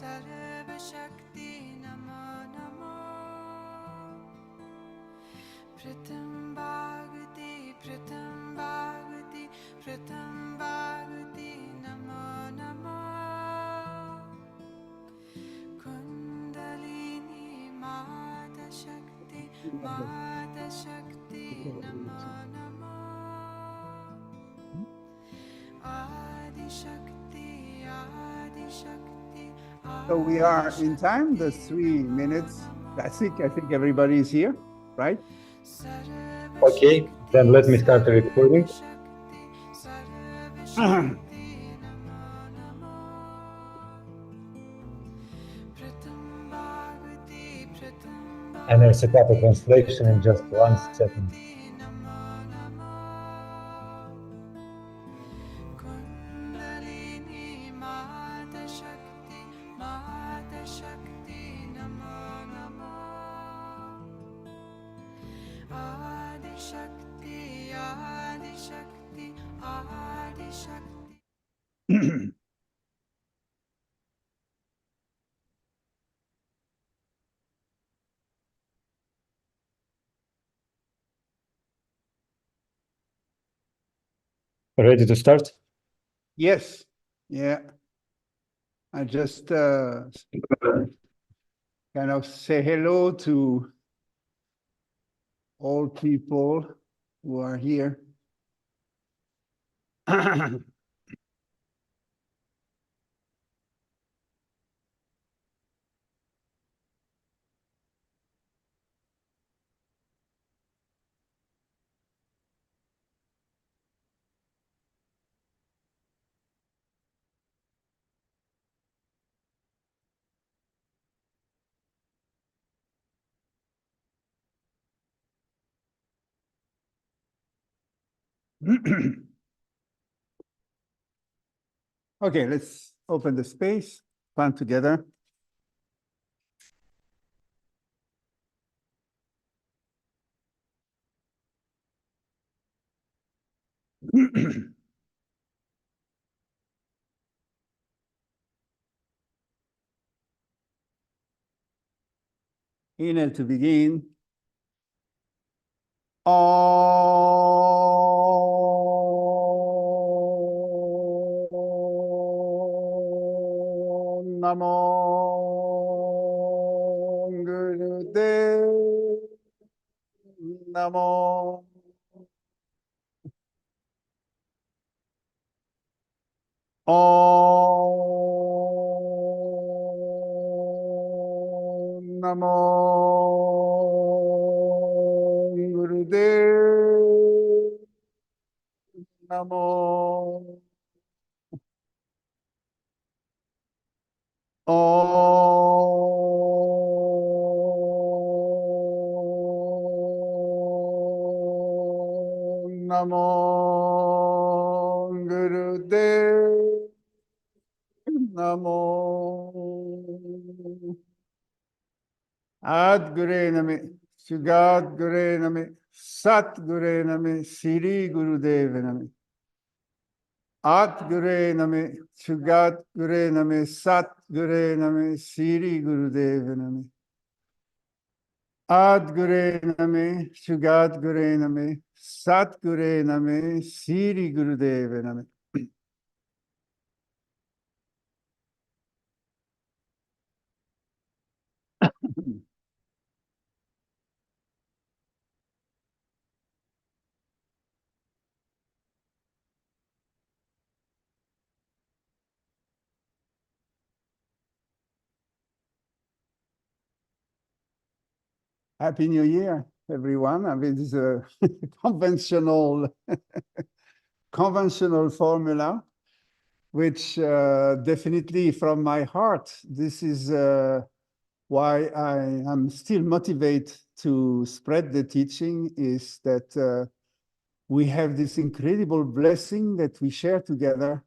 Sarvashakti Namo Namo Pratham Bhagavati Pratham Bhagavati Pratham Bhagavati Namo Namo Kundalini Mata Shakti Namo Namo Adi Shakti Adi Shakti. So we are in time, the 3 minutes. I think everybody is here, right? Okay, then let me start the recording. And I'll set up a translation in just 1 second. Ready to start? Yes. Yeah. I just kind of say hello to all people who are here. Okay, let's open the space, plan together. Inhale to begin. Om Namo Gurudev Namo. Om Namo Gurudev Namo. Om Namo Gurudev Namo. Ad Gure Name, Sugat Gure Name, Sat Gure Name, Siri Gurudev Name. At Gure Name, Sugat Gure Name, Sat Gure Name, Siri Gurudev Name. Ad Gure Name, Sugat Gure Name, Sat Gure Name, Siri Gurudev Name. Happy New Year, everyone. I mean, this is a conventional formula, which definitely from my heart, this is why I am still motivated to spread the teaching, is that we have this incredible blessing that we share together,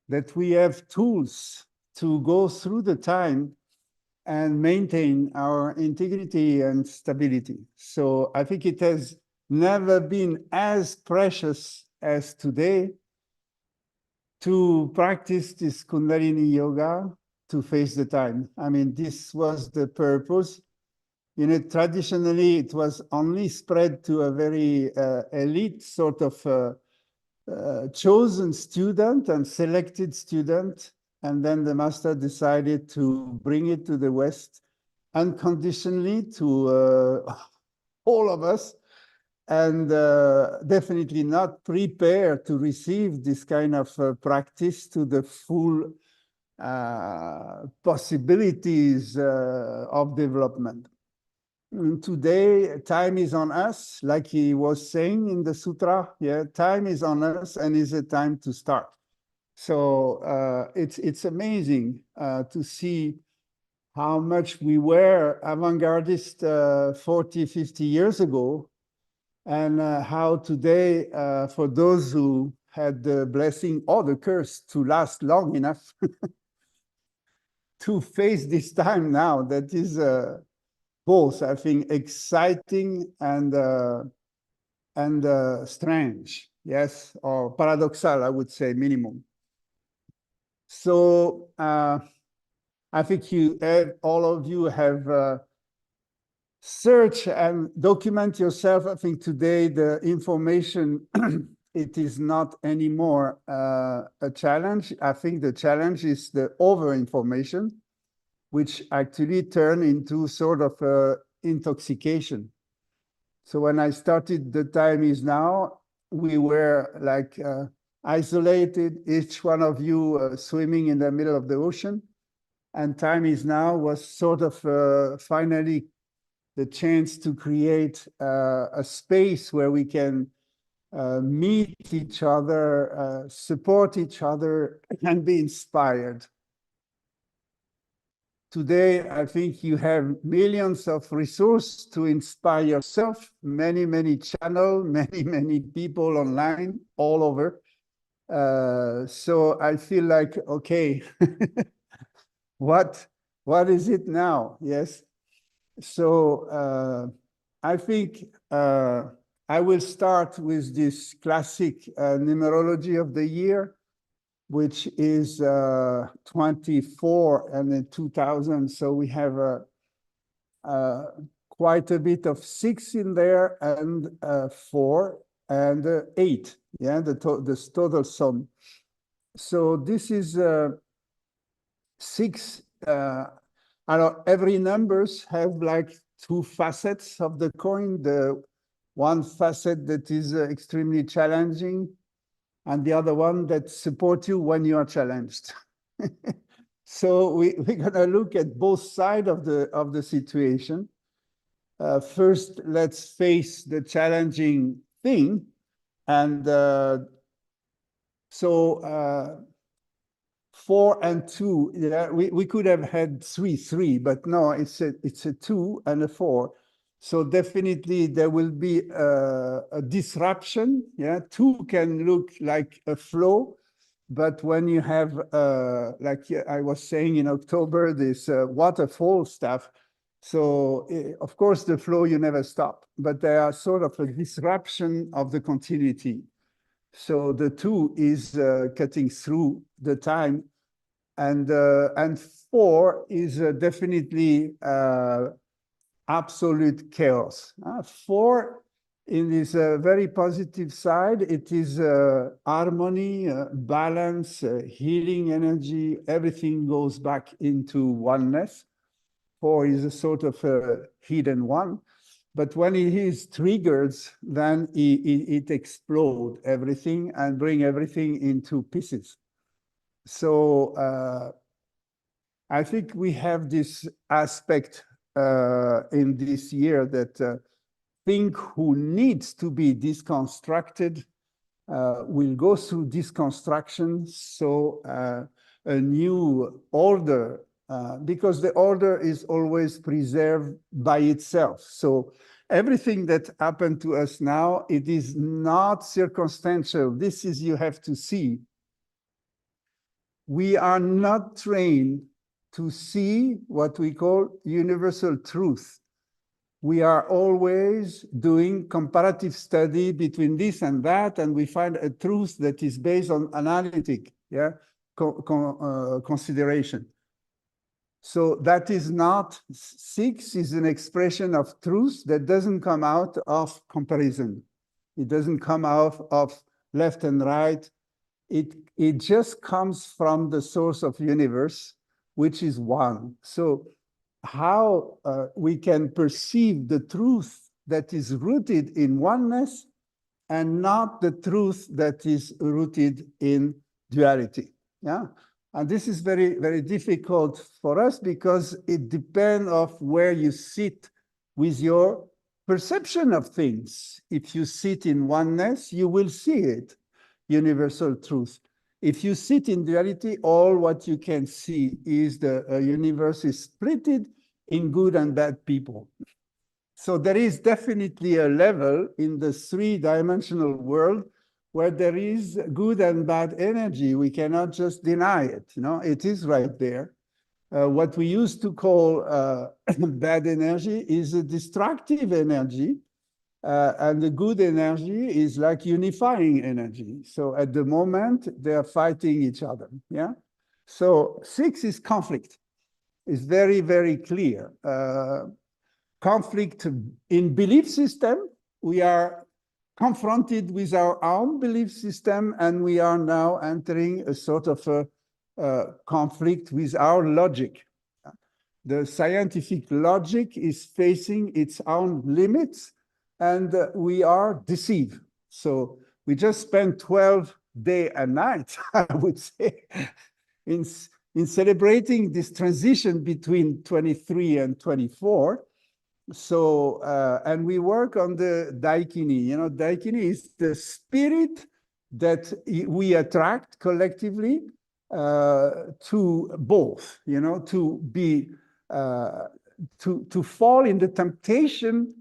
that we have tools to go through the time and maintain our integrity and stability. So I think it has never been as precious as today to practice this Kundalini Yoga to face the time. I mean, this was the purpose. You know, traditionally, it was only spread to a very elite sort of chosen student and selected student. And then the master decided to bring it to the West unconditionally to all of us, and definitely not prepared to receive this kind of practice to the full possibilities of development. Today, time is on us, like he was saying in the sutra. Yeah, time is on us, and is a time to start. So it's amazing to see how much we were avant-gardist 40, 50 years ago, and how today, for those who had the blessing or the curse to last long enough to face this time now, that is both, I think, exciting and strange, yes, or paradoxal, I would say, minimum. So I think all of you have searched and document yourself. I think today the information, it is not anymore a challenge. I think the challenge is the over-information, which actually turn into sort of intoxication. So when I started The Time Is Now, we were like isolated, each one of you swimming in the middle of the ocean. And Time Is Now was sort of finally the chance to create a space where we can meet each other, support each other, and be inspired. Today, I think you have millions of resources to inspire yourself, many, many channels, many people online, all over. So I feel like, okay, what is it now? Yes. So I think I will start with this classic numerology of the year, which is 24 and then 2000. So we have quite a bit of 6 in there, and 4 and 8. Yeah, the total sum. So this is 6. Every numbers have like 2 facets of the coin. The one facet that is extremely challenging, and the other one that support you when you are challenged. So we're gonna look at both sides of the situation. First, let's face the challenging thing, and so 4 and 2. Yeah, we could have had 3, but no, it's a 2 and a 4. So definitely there will be a disruption. Yeah, 2 can look like a flow, but when you have, like I was saying in October, this waterfall stuff, so of course the flow, you never stop, but there are sort of a disruption of the continuity. So the 2 is cutting through the time, and 4 is definitely absolute chaos. 4 in this very positive side, it is harmony, balance, healing energy, everything goes back into oneness. 4 is a sort of a hidden one. But when it is triggered, then it explodes everything and bring everything into pieces. So I think we have this aspect in this year that thing who needs to be deconstructed will go through deconstruction. So a new order, because the order is always preserved by itself. So everything that happened to us now, it is not circumstantial. This is, you have to see. We are not trained to see what we call universal truth. We are always doing comparative study between this and that, and we find a truth that is based on analytic, yeah, consideration. So that is not, 6 is an expression of truth that doesn't come out of comparison. It doesn't come out of left and right. It just comes from the source of universe, which is one. So how we can perceive the truth that is rooted in oneness and not the truth that is rooted in duality. Yeah. And this is very, very difficult for us because it depends on where you sit with your perception of things. If you sit in oneness, you will see it, universal truth. If you sit in duality, all what you can see is the universe is splitted in good and bad people. So there is definitely a level in the three-dimensional world where there is good and bad energy. We cannot just deny it. You know, it is right there. What we used to call bad energy is a destructive energy, and the good energy is like unifying energy. So at the moment, they are fighting each other. Yeah. So 6 is conflict. It's very, very clear. Conflict in belief system. We are confronted with our own belief system, and we are now entering a sort of a conflict with our logic. The scientific logic is facing its own limits, and we are deceived. So we just spent 12 days and nights, I would say, in celebrating this transition between 23 and 24. So, and we work on the Daikini. You know, Daikini is the spirit that we attract collectively to both, you know, to be, to fall in the temptation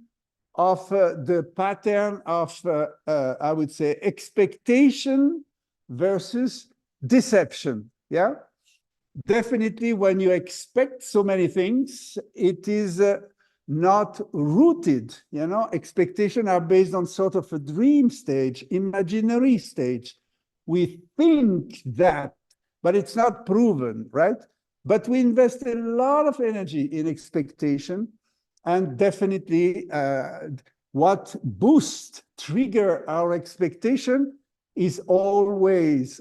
of the pattern of, I would say, expectation versus deception. Yeah. Definitely when you expect so many things, it is not rooted, you know, expectations are based on sort of a dream stage, imaginary stage. We think that, but it's not proven, right? But we invest a lot of energy in expectation, and definitely what boosts, trigger our expectation is always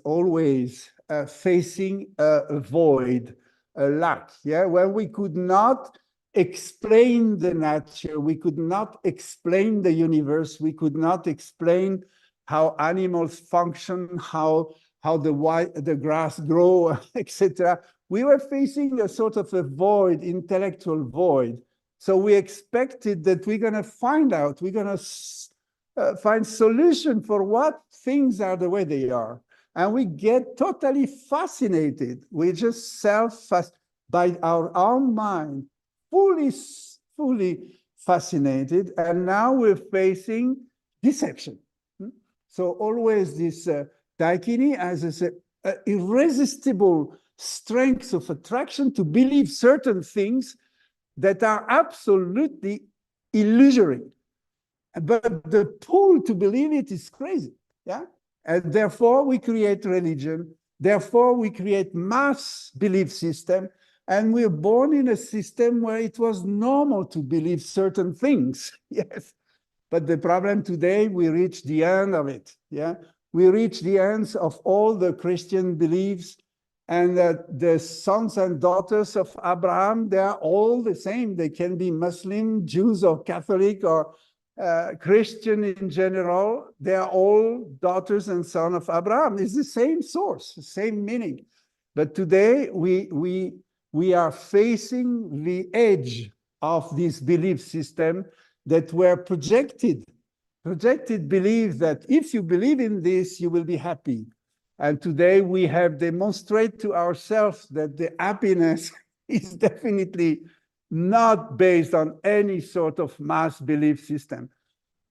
facing a void, a lack, yeah? When we could not explain the nature, we could not explain the universe, we could not explain how animals function, how the grass grow, etc. We were facing a sort of a void, intellectual void. So we expected that we're going to find out, we're going to find solution for what things are the way they are. And we get totally fascinated. We just by our own mind, fully fascinated, and now we're facing deception. So always this Daikini as an irresistible strength of attraction to believe certain things that are absolutely illusory. But the pull to believe it is crazy, yeah? And therefore we create religion, therefore we create mass belief system, and we're born in a system where it was normal to believe certain things, yes. But the problem today, we reach the end of it, yeah? We reach the ends of all the Christian beliefs, and the sons and daughters of Abraham, they are all the same. They can be Muslim, Jews, or Catholic, or Christian in general. They are all daughters and sons of Abraham. It's the same source, the same meaning. But today, we are facing the edge of this belief system that were projected beliefs that if you believe in this, you will be happy. And today we have demonstrated to ourselves that the happiness is definitely not based on any sort of mass belief system.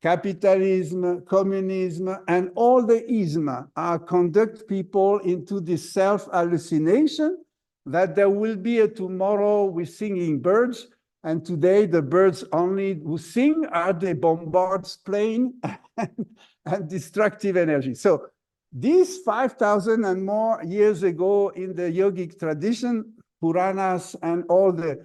Capitalism, communism, and all the ism conduct people into this self-hallucination that there will be a tomorrow with singing birds, and today the birds only who sing are the bombards plane and destructive energy. So this 5,000 and more years ago in the yogic tradition, Puranas and all the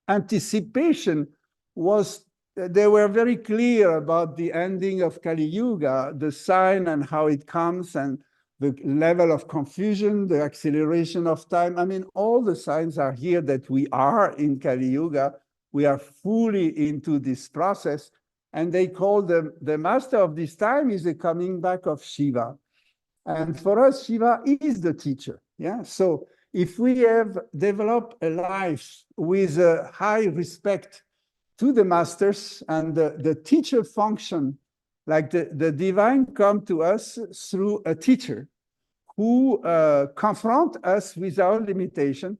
anticipation was, they were very clear about the ending of Kali Yuga, the sign and how it comes, and the level of confusion, the acceleration of time. I mean, all the signs are here that we are in Kali Yuga. We are fully into this process. And they call the master of this time is the coming back of Shiva. And for us, Shiva is the teacher. Yeah. So if we have developed a life with a high respect to the masters and the teacher function, like the divine come to us through a teacher who confront us with our limitation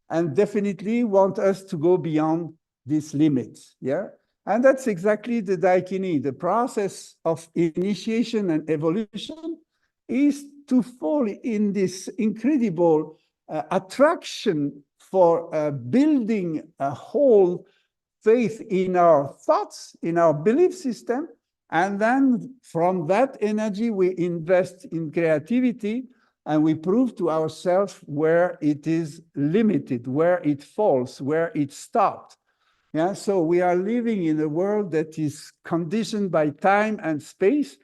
and definitely want us to go beyond these limits. Yeah. And that's exactly the Daikini. The process of initiation and evolution is to fall in this incredible attraction for building a whole faith in our thoughts, in our belief system. And then from that energy, we invest in creativity and we prove to ourselves where it is limited, where it falls, where it stopped. Yeah, so we are living in a world that is conditioned by time and space.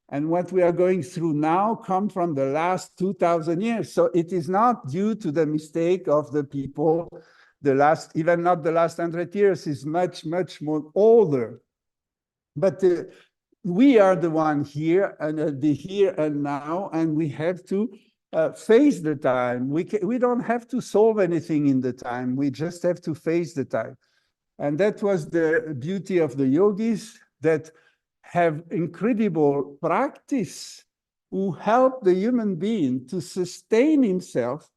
And what we are going through now come from the last 2000 years. So it is not due to the mistake of the people. The last, even not the last 100 years, is much, much more older. But we are the one here, and the here and now, and we have to face the time. We don't have to solve anything in the time. We just have to face the time. And that was the beauty of the yogis that have incredible practice who help the human being to sustain himself,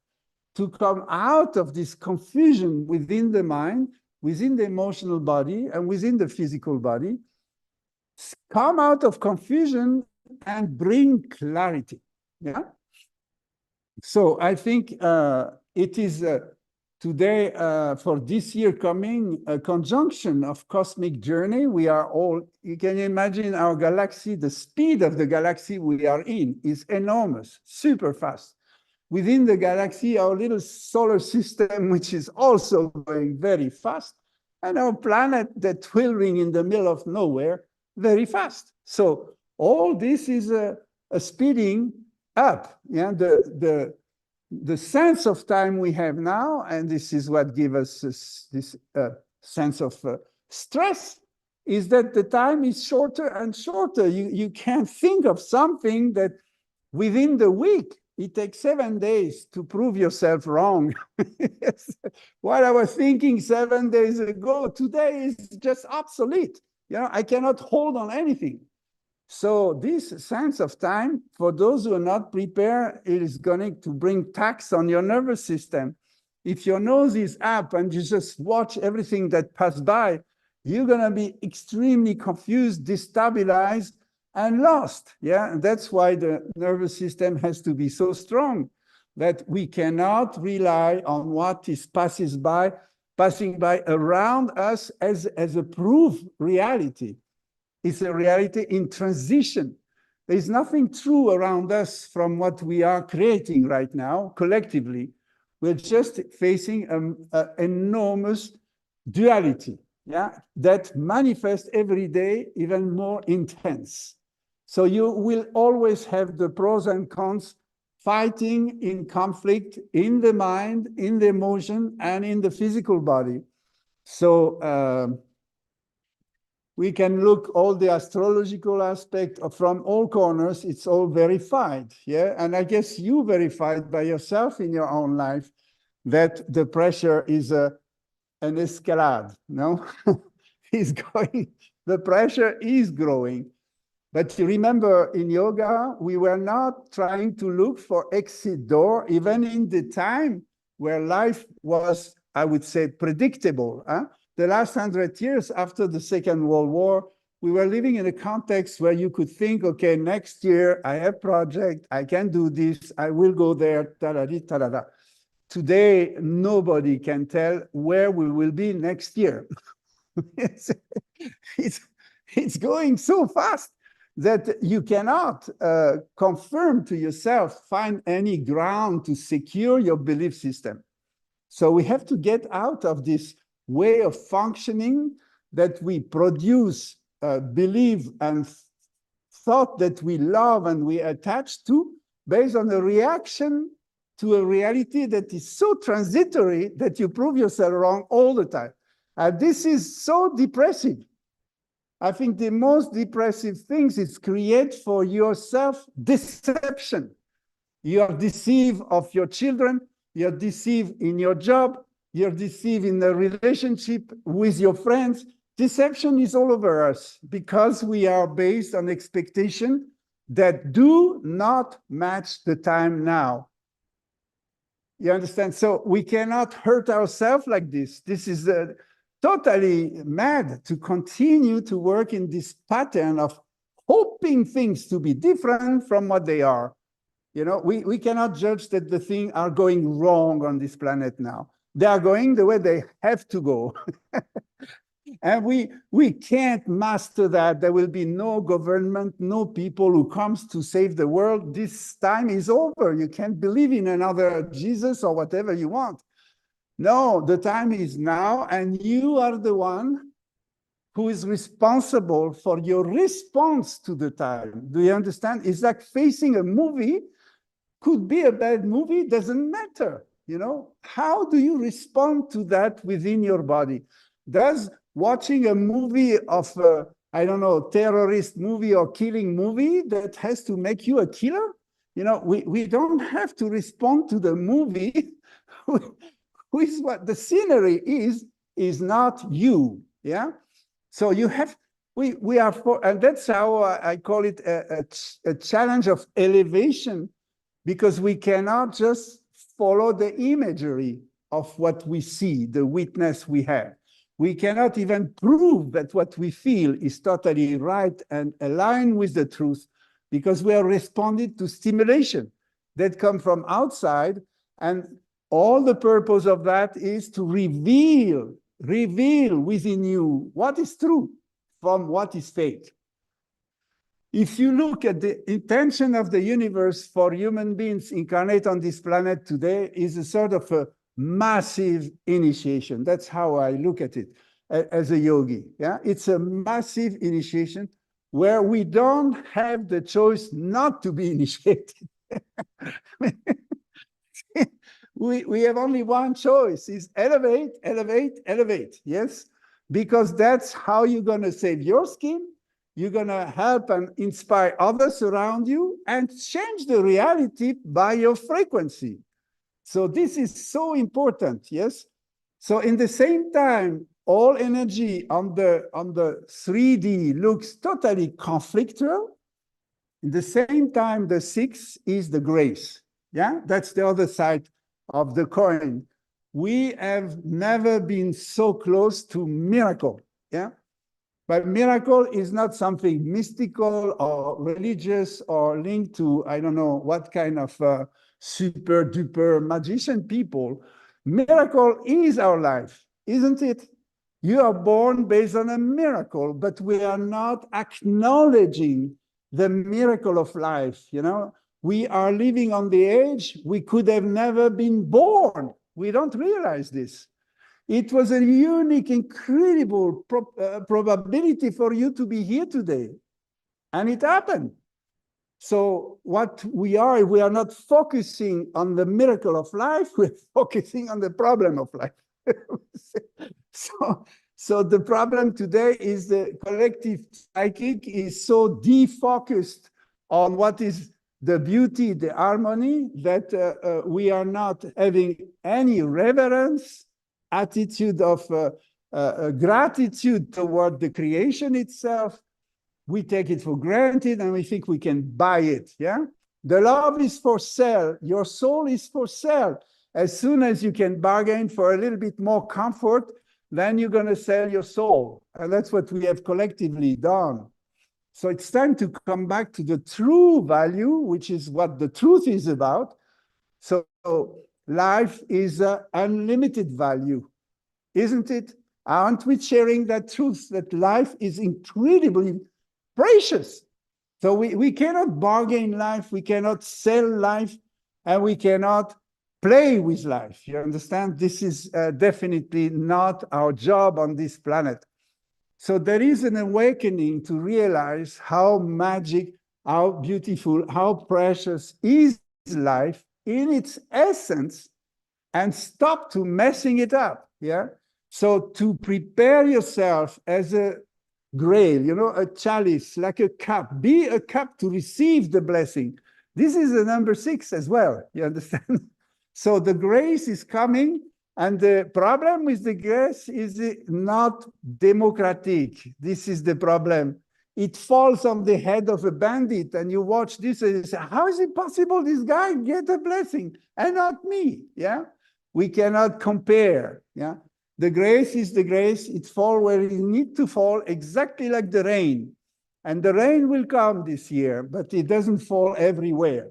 to come out of this confusion within the mind, within the emotional body, and within the physical body, come out of confusion and bring clarity. Yeah. So I think it is today, for this year coming, a conjunction of cosmic journey. We are all, you can imagine our galaxy, the speed of the galaxy we are in is enormous, super fast. Within the galaxy, our little solar system, which is also going very fast, and our planet that twiddling in the middle of nowhere very fast. So all this is a speeding up. Yeah, the sense of time we have now, and this is what gives us this sense of stress, is that the time is shorter and shorter. You can't think of something that within the week, it takes 7 days to prove yourself wrong. What I was thinking 7 days ago, today is just obsolete. You know, I cannot hold on anything. So this sense of time, for those who are not prepared, it is going to bring tax on your nervous system. If your nose is up and you just watch everything that passes by, you're going to be extremely confused, destabilized, and lost. Yeah, and that's why the nervous system has to be so strong, that we cannot rely on what is passing by around us as a proof reality. It's a reality in transition. There's nothing true around us from what we are creating right now, collectively. We're just facing an enormous duality, yeah, that manifests every day even more intense. So you will always have the pros and cons fighting in conflict in the mind, in the emotion, and in the physical body. So we can look all the astrological aspect from all corners. It's all verified, yeah? And I guess you verified by yourself in your own life that the pressure is an escalade, no? The pressure is growing. But you remember in yoga, we were not trying to look for exit door, even in the time where life was, I would say, predictable. The last 100 years after the Second World War, we were living in a context where you could think, okay, next year I have project, I can do this, I will go there, ta-da-di, ta-da-da. Today, nobody can tell where we will be next year. It's going so fast that you cannot confirm to yourself, find any ground to secure your belief system. So we have to get out of this way of functioning that we produce, believe, and thought that we love and we attach to, based on a reaction to a reality that is so transitory that you prove yourself wrong all the time. And this is so depressive. I think the most depressive things is create for yourself deception. You are deceived of your children, you're deceived in your job, you're deceived in the relationship with your friends. Deception is all over us because we are based on expectation that do not match the time now. You understand? So we cannot hurt ourselves like this. This is totally mad to continue to work in this pattern of hoping things to be different from what they are. You know, we cannot judge that the things are going wrong on this planet now. They are going the way they have to go. And we can't master that. There will be no government, no people who comes to save the world. This time is over. You can't believe in another Jesus or whatever you want. No, the time is now, and you are the one who is responsible for your response to the time. Do you understand? It's like facing a movie. Could be a bad movie, doesn't matter. You know, how do you respond to that within your body? Does watching a movie of, I don't know, terrorist movie or killing movie that has to make you a killer? You know, we don't have to respond to the movie with what the scenery is not you, yeah? So you have, we are for, and that's how I call it a challenge of elevation, because we cannot just follow the imagery of what we see, the witness we have. We cannot even prove that what we feel is totally right and aligned with the truth, because we are responding to stimulation that come from outside, and all the purpose of that is to reveal within you what is true from what is fake. If you look at the intention of the universe for human beings incarnate on this planet today, is a sort of a massive initiation. That's how I look at it as a yogi. Yeah, it's a massive initiation where we don't have the choice not to be initiated. We have only one choice, is elevate, elevate, elevate. Yes, because that's how you're going to save your skin. You're going to help and inspire others around you and change the reality by your frequency. So this is so important, yes? So in the same time, all energy on the 3D looks totally conflictual. In the same time, the 6 is the grace. Yeah, that's the other side of the coin. We have never been so close to miracle. Yeah. But miracle is not something mystical or religious or linked to, I don't know, what kind of super duper magician people. Miracle is our life, isn't it? You are born based on a miracle, but we are not acknowledging the miracle of life, you know? We are living on the edge. We could have never been born. We don't realize this. It was a unique, incredible probability for you to be here today. And it happened. So what we are not focusing on the miracle of life, we're focusing on the problem of life. So the problem today is the collective psychic is so defocused on what is the beauty, the harmony, that we are not having any reverence, attitude of gratitude toward the creation itself. We take it for granted and we think we can buy it, yeah? The love is for sale. Your soul is for sale. As soon as you can bargain for a little bit more comfort, then you're going to sell your soul. And that's what we have collectively done. So it's time to come back to the true value, which is what the truth is about. So life is an unlimited value, isn't it? Aren't we sharing that truth, that life is incredibly precious? So we cannot bargain life, we cannot sell life, and we cannot play with life. You understand? This is definitely not our job on this planet. So there is an awakening to realize how magic, how beautiful, how precious is life in its essence, and stop to messing it up. Yeah. So to prepare yourself as a grail, you know, a chalice, like a cup, be a cup to receive the blessing. This is the number 6 as well. You understand? So the grace is coming, and the problem with the grace is not democratic. This is the problem. It falls on the head of a bandit, and you watch this and you say, how is it possible this guy get a blessing and not me? Yeah. We cannot compare. Yeah. The grace is the grace. It falls where it needs to fall, exactly like the rain. And the rain will come this year, but it doesn't fall everywhere.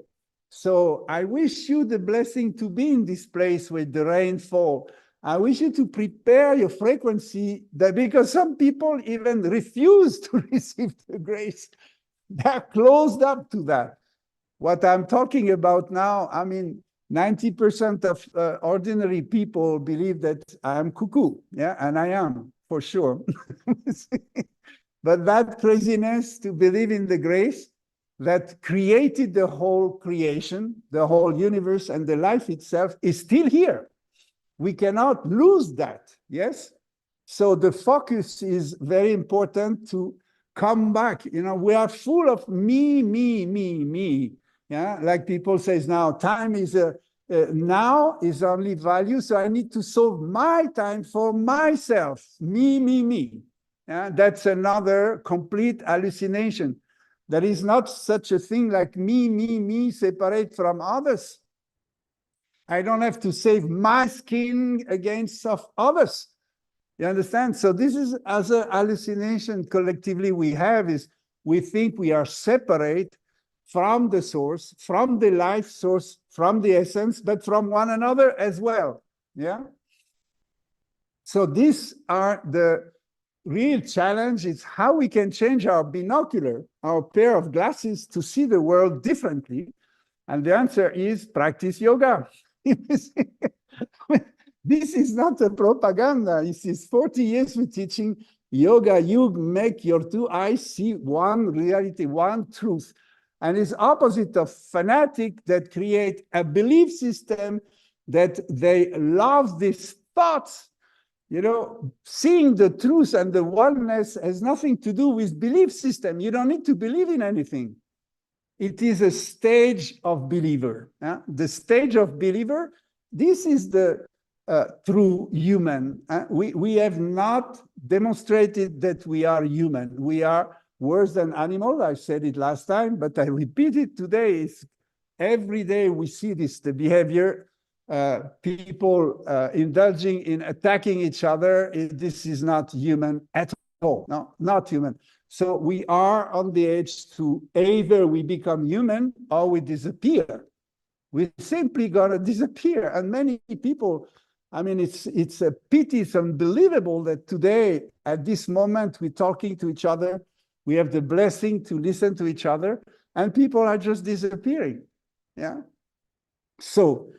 So I wish you the blessing to be in this place where the rain falls. I wish you to prepare your frequency, that because some people even refuse to receive the grace. They're closed up to that. What I'm talking about now, I mean, 90% of ordinary people believe that I am cuckoo, yeah, and I am, for sure. But that craziness to believe in the grace that created the whole creation, the whole universe, and the life itself is still here. We cannot lose that, yes? So the focus is very important to come back. You know, we are full of me, me, me, me. Yeah, like people says now, time is now is only value, so I need to solve my time for myself. Me, me, me. Yeah, that's another complete hallucination. There is not such a thing like me, me, me, separate from others. I don't have to save my skin against of others. You understand? So this is as a hallucination collectively we have, is we think we are separate from the source, from the life source, from the essence, but from one another as well. Yeah. So these are the real challenge, is how we can change our binocular, our pair of glasses, to see the world differently. And the answer is practice yoga. This is not a propaganda. This is 40 years of teaching yoga. You make your 2 eyes see one reality, one truth. And it's opposite of fanatic that create a belief system that they love these thoughts. You know, seeing the truth and the oneness has nothing to do with belief system. You don't need to believe in anything. It is a stage of believer. The stage of believer, this is the true human. We have not demonstrated that we are human. We are worse than animal. I said it last time, but I repeat it today. Is every day we see this, the behavior, people indulging in attacking each other. This is not human at all. No, not human. So we are on the edge to either we become human or we disappear. We're simply gonna disappear. And many people, I mean, it's a pity, it's unbelievable that today, at this moment, we're talking to each other. We have the blessing to listen to each other, and people are just disappearing. Yeah. So,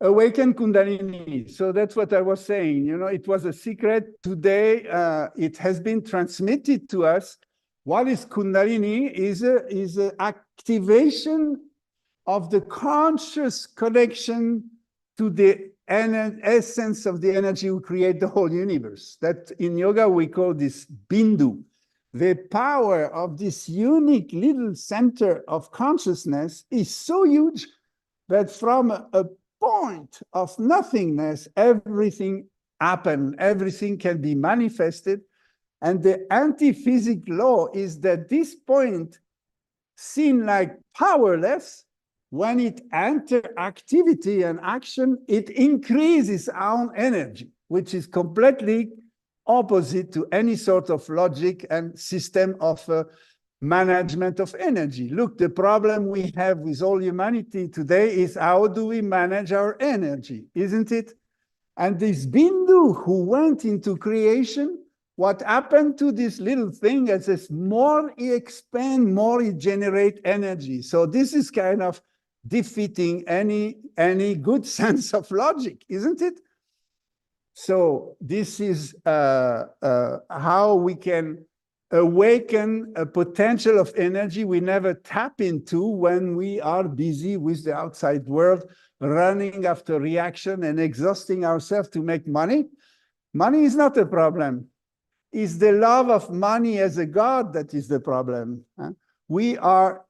awaken Kundalini. So that's what I was saying. You know, it was a secret. Today, it has been transmitted to us. What is Kundalini? Is an activation of the conscious connection to the essence of the energy who create the whole universe. That in yoga we call this Bindu. The power of this unique little center of consciousness is so huge that from a point of nothingness, everything happens, everything can be manifested. And the anti-physics law is that this point, seen like powerless, when it enters activity and action, it increases our energy, which is completely opposite to any sort of logic and system of management of energy. Look, the problem we have with all humanity today is how do we manage our energy, isn't it? And this Bindu who went into creation, what happened to this little thing is as more he expand, more he generate energy. So this is kind of defeating any good sense of logic, isn't it? So this is how we can awaken a potential of energy we never tap into when we are busy with the outside world, running after reaction and exhausting ourselves to make money. Money is not a problem. It's the love of money as a god that is the problem. We are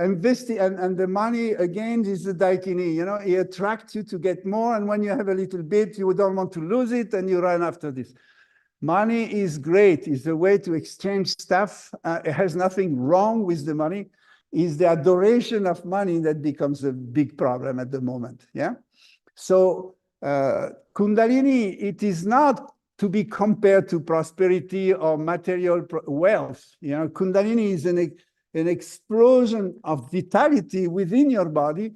investing, and the money again is the daikini. You know, it attracts you to get more, and when you have a little bit, you don't want to lose it, and you run after this. Money is great. It's a way to exchange stuff. It has nothing wrong with the money. It's the adoration of money that becomes a big problem at the moment. Yeah. So Kundalini, it is not to be compared to prosperity or material wealth. You know, Kundalini is an explosion of vitality within your body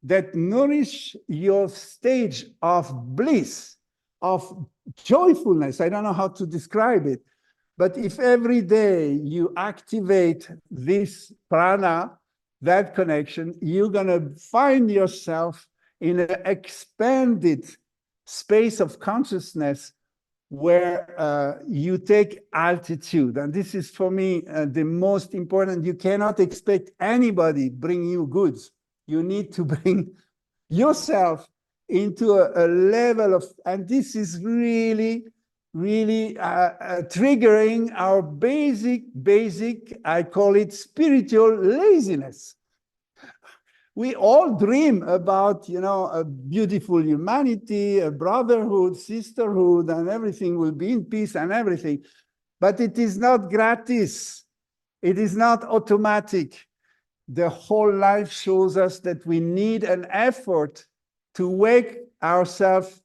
that nourish your stage of bliss, of joyfulness. I don't know how to describe it, but if every day you activate this prana, that connection, you're going to find yourself in an expanded space of consciousness where you take altitude. And this is for me the most important. You cannot expect anybody bring you goods. You need to bring yourself into a level of, and this is really triggering our basic, I call it spiritual laziness. We all dream about, you know, a beautiful humanity, a brotherhood, sisterhood, and everything will be in peace and everything. But it is not gratis. It is not automatic. The whole life shows us that we need an effort to wake ourselves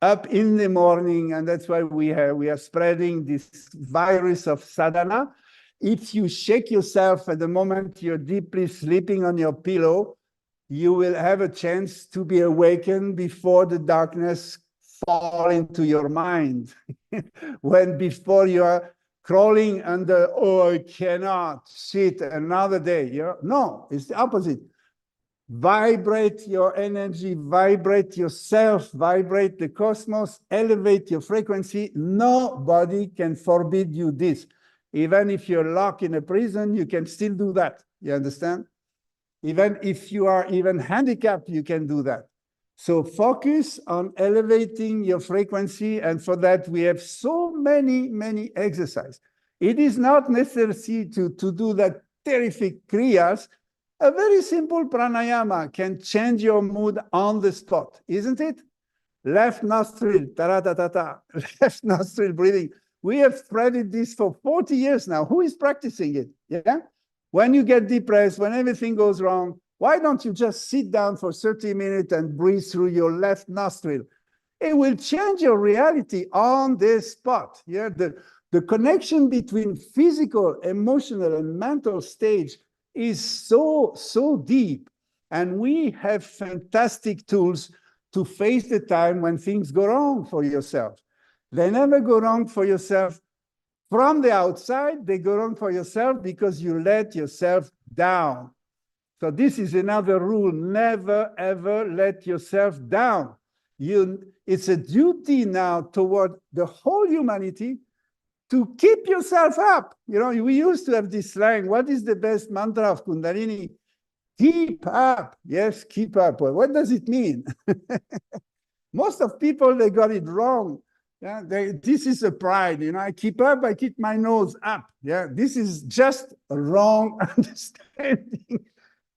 up in the morning, and that's why we are spreading this virus of sadhana. If you shake yourself at the moment you're deeply sleeping on your pillow, you will have a chance to be awakened before the darkness fall into your mind. When before you are crawling under, oh, I cannot sit another day. No, it's the opposite. Vibrate your energy, vibrate yourself, vibrate the cosmos, elevate your frequency. Nobody can forbid you this. Even if you're locked in a prison, you can still do that. You understand? Even if you are even handicapped, you can do that. So focus on elevating your frequency. And for that, we have so many exercises. It is not necessary to do that terrific kriyas. A very simple pranayama can change your mood on the spot, isn't it? Left nostril, ta-ra-ta-ta-ta, left nostril breathing. We have spread this for 40 years now. Who is practicing it? Yeah. When you get depressed, when everything goes wrong, why don't you just sit down for 30 minutes and breathe through your left nostril? It will change your reality on the spot. Yeah. The connection between physical, emotional, and mental stage is so deep. And we have fantastic tools to face the time when things go wrong for yourself. They never go wrong for yourself from the outside. They go wrong for yourself because you let yourself down. So this is another rule. Never, ever let yourself down. It's a duty now toward the whole humanity to keep yourself up. You know, we used to have this slang. What is the best mantra of Kundalini? Keep up. Yes, keep up. Well, what does it mean? Most of people, they got it wrong. Yeah, this is a pride. You know, I keep up, I keep my nose up. Yeah, this is just a wrong understanding.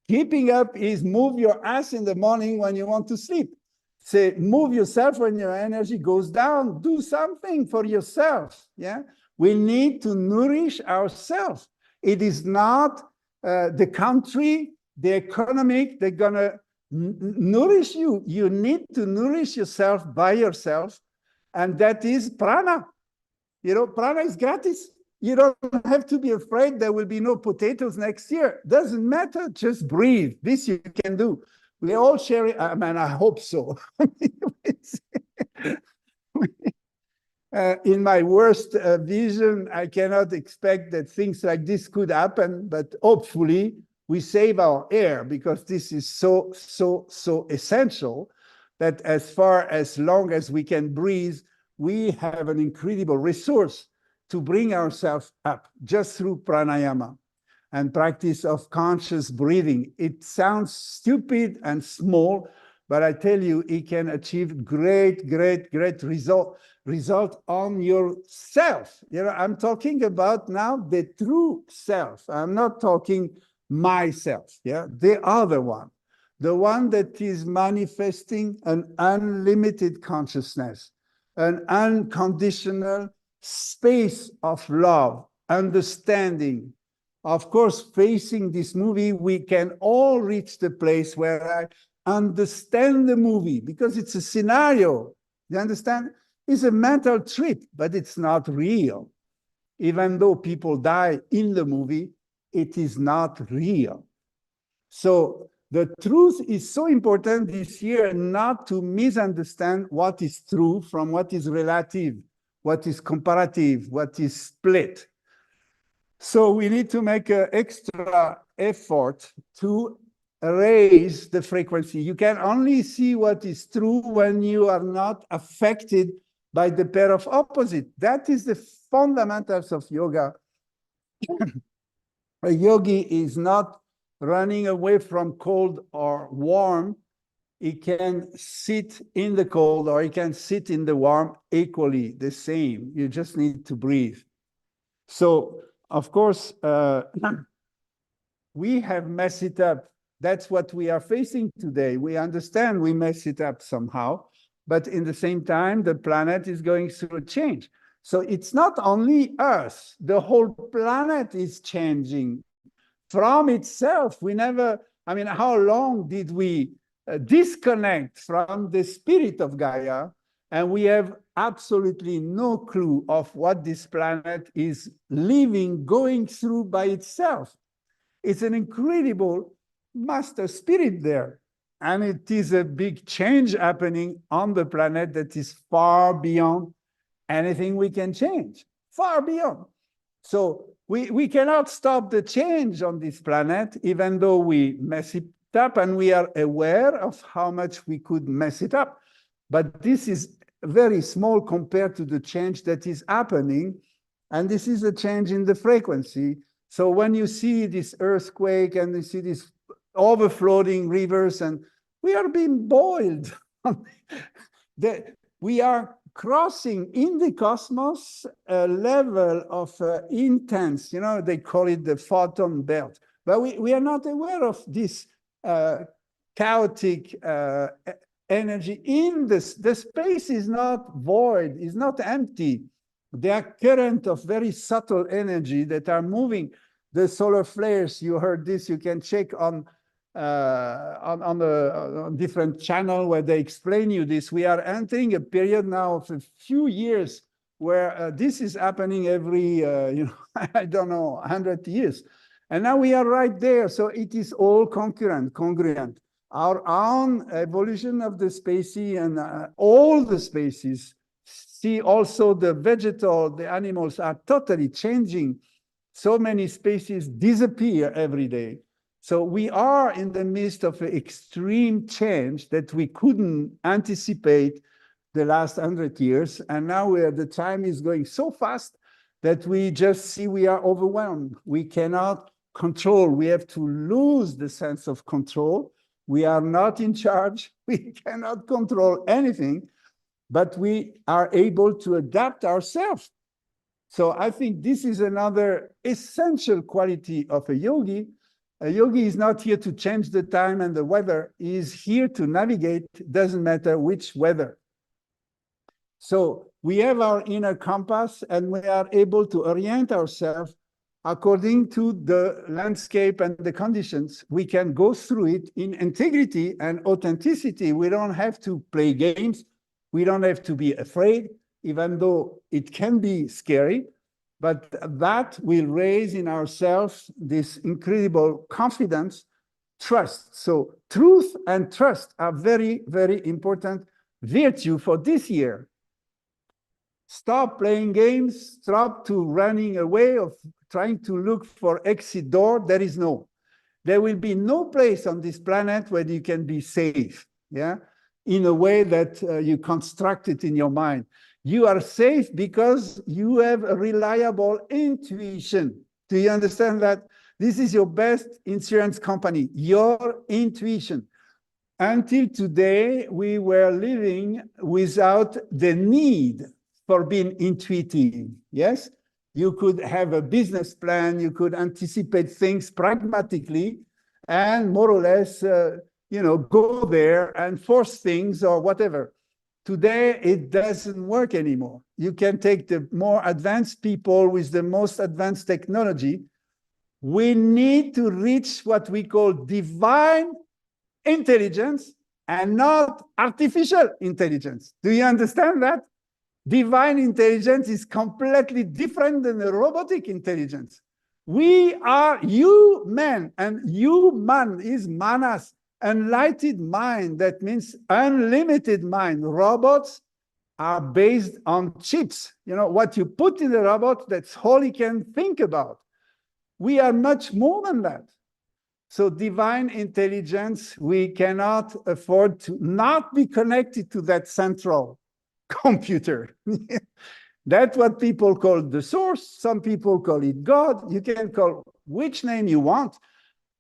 Keeping up is move your ass in the morning when you want to sleep. Say, move yourself when your energy goes down. Do something for yourself. Yeah. We need to nourish ourselves. It is not the country, the economic, they're going to nourish you. You need to nourish yourself by yourself. And that is prana. You know, prana is gratis. You don't have to be afraid there will be no potatoes next year. Doesn't matter, just breathe. This you can do. We all share it. I mean, I hope so. In my worst vision, I cannot expect that things like this could happen, but hopefully we save our air, because this is so essential that as far as long as we can breathe, we have an incredible resource to bring ourselves up just through pranayama and practice of conscious breathing. It sounds stupid and small, but I tell you, it can achieve great result on yourself. You know, I'm talking about now the true self. I'm not talking myself, yeah, the other one, the one that is manifesting an unlimited consciousness, an unconditional space of love, understanding. Of course, facing this movie, we can all reach the place where I understand the movie, because it's a scenario. You understand? It's a mental trip, but it's not real. Even though people die in the movie, it is not real. So the truth is so important this year, not to misunderstand what is true from what is relative, what is comparative, what is split. So we need to make an extra effort to raise the frequency. You can only see what is true when you are not affected by the pair of opposite. That is the fundamentals of yoga. A yogi is not running away from cold or warm. He can sit in the cold or he can sit in the warm equally, the same. You just need to breathe. So, of course, we have messed it up. That's what we are facing today. We understand we mess it up somehow, but in the same time, the planet is going through a change. So it's not only us, the whole planet is changing from itself. We never, I mean, how long did we disconnect from the spirit of Gaia? And we have absolutely no clue of what this planet is living, going through by itself. It's an incredible master spirit there. And it is a big change happening on the planet that is far beyond anything we can change, far beyond. So we cannot stop the change on this planet, even though we mess it up and we are aware of how much we could mess it up. But this is very small compared to the change that is happening. And this is a change in the frequency. So when you see this earthquake and you see these overflowing rivers, and we are being boiled, we are crossing in the cosmos a level of intense, you know, they call it the photon belt. But we are not aware of this chaotic energy in this. The space is not void, is not empty. There are currents of very subtle energy that are moving. The solar flares, you heard this, you can check on the different channel where they explain you this. We are entering a period now of a few years where this is happening every, you know, I don't know, 100 years. And now we are right there. So it is all congruent. Our own evolution of the species and all the species, see also the vegetal, the animals are totally changing. So many species disappear every day. So we are in the midst of an extreme change that we couldn't anticipate the last 100 years. And now the time is going so fast that we just see we are overwhelmed. We cannot control. We have to lose the sense of control. We are not in charge. We cannot control anything, but we are able to adapt ourselves. So I think this is another essential quality of a yogi. A yogi is not here to change the time and the weather. He is here to navigate, doesn't matter which weather. So we have our inner compass and we are able to orient ourselves according to the landscape and the conditions. We can go through it in integrity and authenticity. We don't have to play games. We don't have to be afraid, even though it can be scary. but that will raise in ourselves this incredible confidence, trust. So truth and trust are very, very important virtue for this year. Stop playing games, stop to running away of trying to look for exit door. There will be no place on this planet where you can be safe, yeah, in a way that you construct it in your mind. You are safe because you have a reliable intuition. Do you understand that? This is your best insurance company, your intuition. Until today, we were living without the need for being intuitive, yes? You could have a business plan, you could anticipate things pragmatically, and more or less, go there and force things or whatever. Today, it doesn't work anymore. You can take the more advanced people with the most advanced technology. We need to reach what we call divine intelligence and not artificial intelligence. Do you understand that? Divine intelligence is completely different than the robotic intelligence. We are human, and human is manas, enlightened mind. That means unlimited mind. Robots are based on chips. You know, what you put in the robot, that's all he can think about. We are much more than that. So divine intelligence, we cannot afford to not be connected to that central computer. That's what people call the source. Some people call it God. You can call which name you want.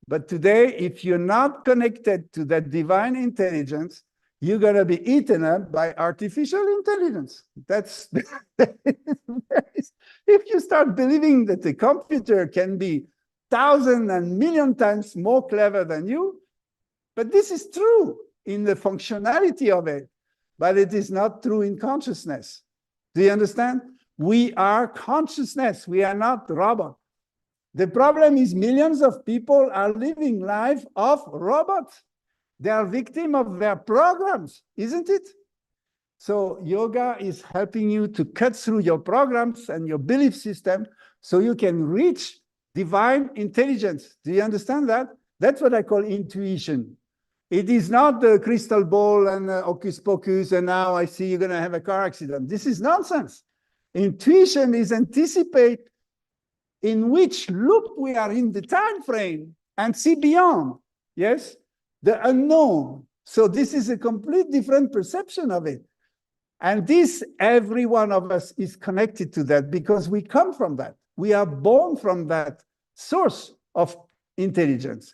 But today, if you're not connected to that divine intelligence, you're going to be eaten up by artificial intelligence. That's if you start believing that the computer can be 1,000 and million times more clever than you, but this is true in the functionality of it, but it is not true in consciousness. Do you understand? We are consciousness. We are not robot. The problem is millions of people are living life of robots. They are victim of their programs, isn't it? So yoga is helping you to cut through your programs and your belief system so you can reach divine intelligence. Do you understand that? That's what I call intuition. It is not the crystal ball and hocus pocus, and now I see you're going to have a car accident. This is nonsense. Intuition is anticipate in which loop we are in the time frame and see beyond, yes, the unknown. So this is a complete different perception of it. And this, every one of us is connected to that because we come from that. We are born from that source of intelligence.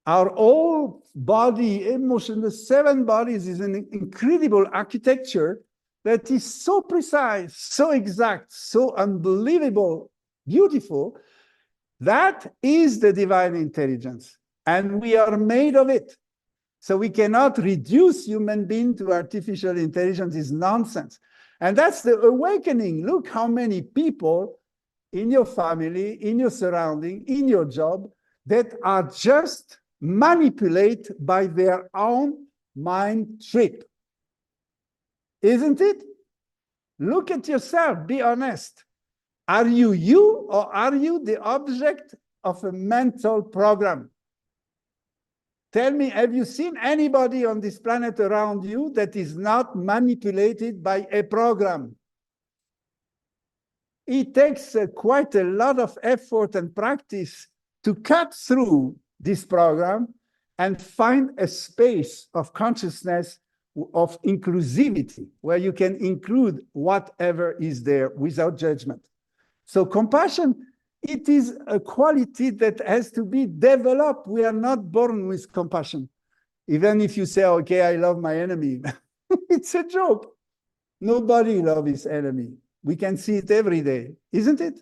Our whole body, emotion, the 7 bodies is an incredible architecture that is so precise, so exact, so unbelievable, beautiful. That is the divine intelligence, and we are made of it. So we cannot reduce human being to artificial intelligence. Is nonsense. And that's the awakening. Look how many people in your family, in your surrounding, in your job, that are just manipulated by their own mind trip. Isn't it? Look at yourself, be honest. Are you you, or are you the object of a mental program? Tell me, have you seen anybody on this planet around you that is not manipulated by a program? It takes quite a lot of effort and practice to cut through this program and find a space of consciousness, of inclusivity, where you can include whatever is there without judgment. So compassion, it is a quality that has to be developed. We are not born with compassion. Even if you say, okay, I love my enemy, it's a joke. Nobody loves his enemy. We can see it every day, isn't it?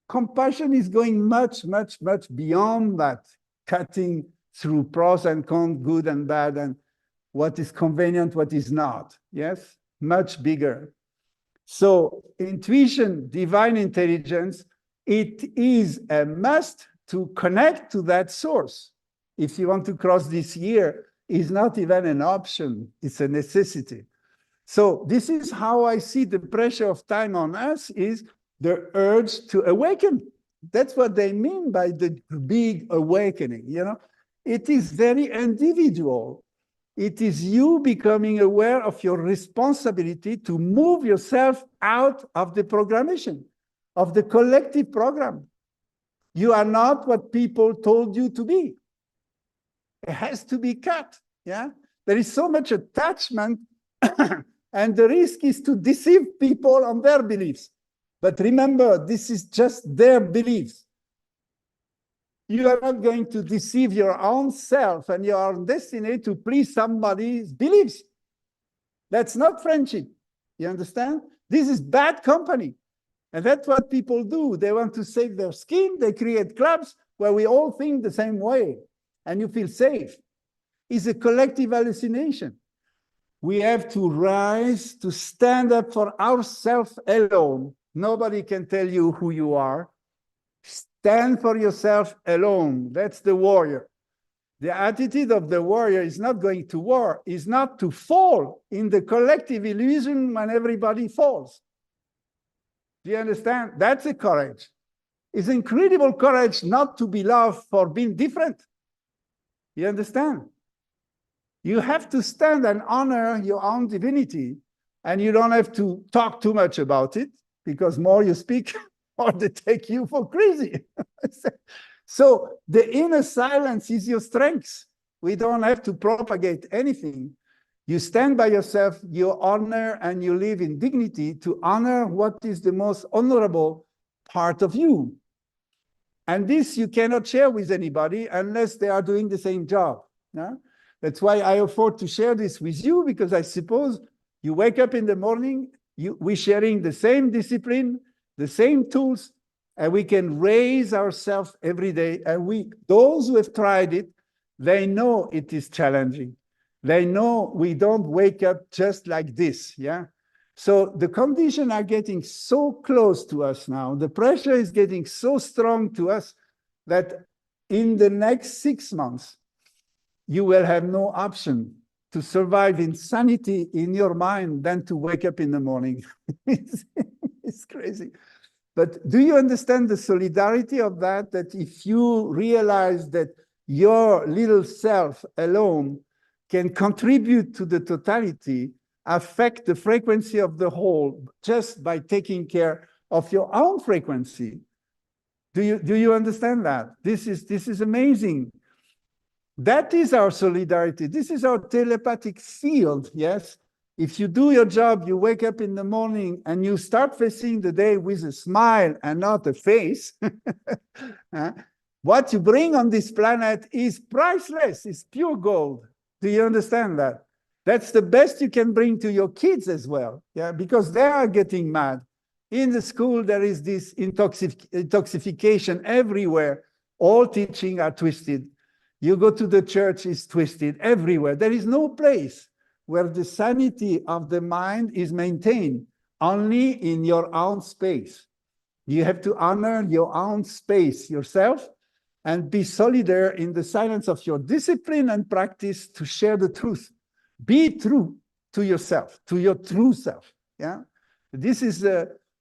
Compassion is going much, much, much beyond that, cutting through pros and cons, good and bad, and what is convenient, what is not. Yes, much bigger. So intuition, divine intelligence, it is a must to connect to that source. If you want to cross this year, it's not even an option, it's a necessity. So this is how I see the pressure of time on us is the urge to awaken. That's what they mean by the big awakening, you know. It is very individual. It is you becoming aware of your responsibility to move yourself out of the programmation, of the collective program. You are not what people told you to be. It has to be cut, yeah? There is so much attachment, and the risk is to deceive people on their beliefs. But remember, this is just their beliefs. You are not going to deceive your own self and your destiny to please somebody's beliefs. That's not friendship. You understand? This is bad company. And that's what people do. They want to save their skin. They create clubs where we all think the same way and you feel safe. It's a collective hallucination. We have to rise, to stand up for ourselves alone. Nobody can tell you who you are. Stand for yourself alone. That's the warrior. The attitude of the warrior is not going to war, is not to fall in the collective illusion when everybody falls. Do you understand? That's a courage. It's incredible courage not to be loved for being different. You understand? You have to stand and honor your own divinity, and you don't have to talk too much about it, because more you speak, more they take you for crazy. So the inner silence is your strength. We don't have to propagate anything. You stand by yourself, you honor, and you live in dignity to honor what is the most honorable part of you. And this you cannot share with anybody unless they are doing the same job. Yeah? That's why I afford to share this with you, because I suppose you wake up in the morning, we're sharing the same discipline, the same tools, and we can raise ourselves every day. And those who have tried it, they know it is challenging. They know we don't wake up just like this, yeah? So the conditions are getting so close to us now. The pressure is getting so strong to us that in the next 6 months, you will have no option to survive insanity in your mind than to wake up in the morning. It's crazy. But do you understand the solidarity of that? That if you realize that your little self alone can contribute to the totality, affect the frequency of the whole just by taking care of your own frequency. Do you understand that? This is amazing. That is our solidarity. This is our telepathic field, yes? If you do your job, you wake up in the morning and you start facing the day with a smile and not a face, what you bring on this planet is priceless, it's pure gold. Do you understand that? That's the best you can bring to your kids as well, yeah, because they are getting mad. In the school, there is this intoxication everywhere. All teaching are twisted. You go to the church, it's twisted everywhere. There is no place where the sanity of the mind is maintained, only in your own space. You have to honor your own space yourself and be solidar in the silence of your discipline and practice to share the truth. Be true to yourself, to your true self. Yeah, this is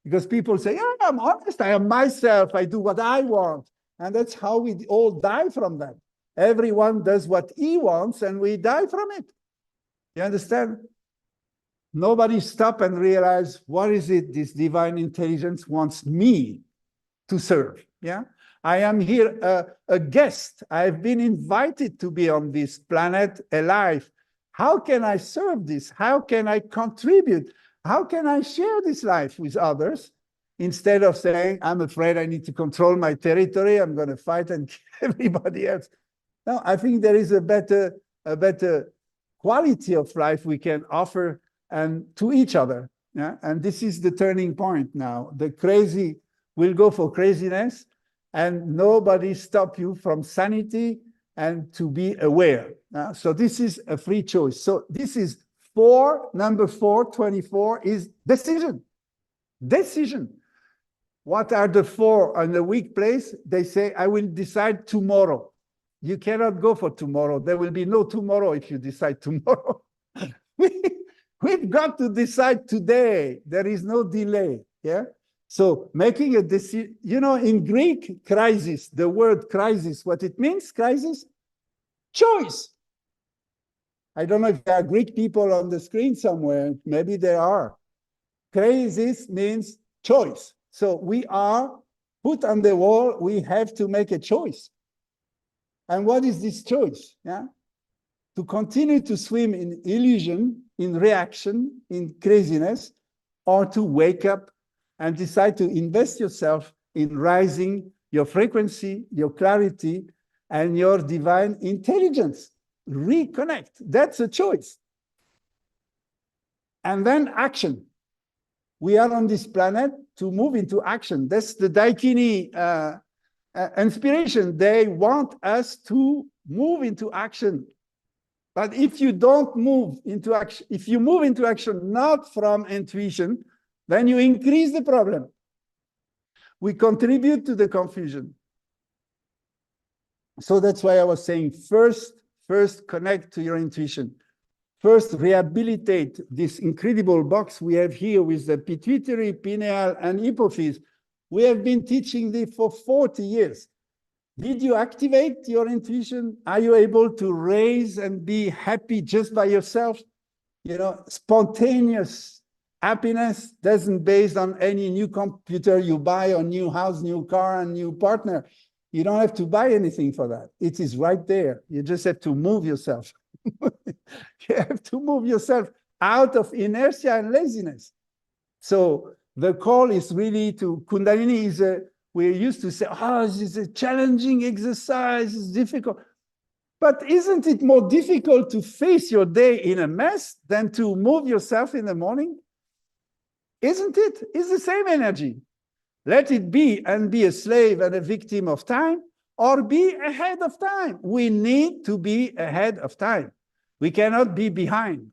because people say, "Yeah, I'm honest. I am myself. I do what I want," and that's how we all die from that. Everyone does what he wants, and we die from it. You understand? Nobody stop and realize, what is it this divine intelligence wants me to serve? Yeah, I am here a guest. I've been invited to be on this planet alive. How can I serve this? How can I contribute? How can I share this life with others? Instead of saying, I'm afraid I need to control my territory, I'm going to fight and kill everybody else. No, I think there is a better quality of life we can offer and to each other. Yeah? And this is the turning point now. The crazy will go for craziness, and nobody stop you from sanity and to be aware. So this is a free choice. So this is number 4, 24 is decision. Decision. What are the 4 on the weak place? They say, I will decide tomorrow. You cannot go for tomorrow. There will be no tomorrow if you decide tomorrow. We've got to decide today. There is no delay. Yeah. So making a decision, you know, in Greek, crisis, the word crisis, what it means, crisis? Choice. I don't know if there are Greek people on the screen somewhere. Maybe there are. Crisis means choice. So we are put on the wall. We have to make a choice. And what is this choice? Yeah, to continue to swim in illusion, in reaction, in craziness, or to wake up and decide to invest yourself in rising your frequency, your clarity, and your divine intelligence. Reconnect. That's a choice. And then action. We are on this planet to move into action. That's the Daikini inspiration. They want us to move into action. But if you don't move into action, if you move into action not from intuition, then you increase the problem. We contribute to the confusion. So that's why I was saying first connect to your intuition. First, rehabilitate this incredible box we have here with the pituitary, pineal, and hypophyse. We have been teaching this for 40 years. Did you activate your intuition? Are you able to raise and be happy just by yourself? You know, spontaneous happiness doesn't based on any new computer you buy or new house, new car, and new partner. You don't have to buy anything for that. It is right there. You just have to move yourself. You have to move yourself out of inertia and laziness. So the call is really to Kundalini is we used to say, oh, this is a challenging exercise, it's difficult. But isn't it more difficult to face your day in a mess than to move yourself in the morning? Isn't it? It's the same energy. Let it be and be a slave and a victim of time, or be ahead of time. We need to be ahead of time. We cannot be behind.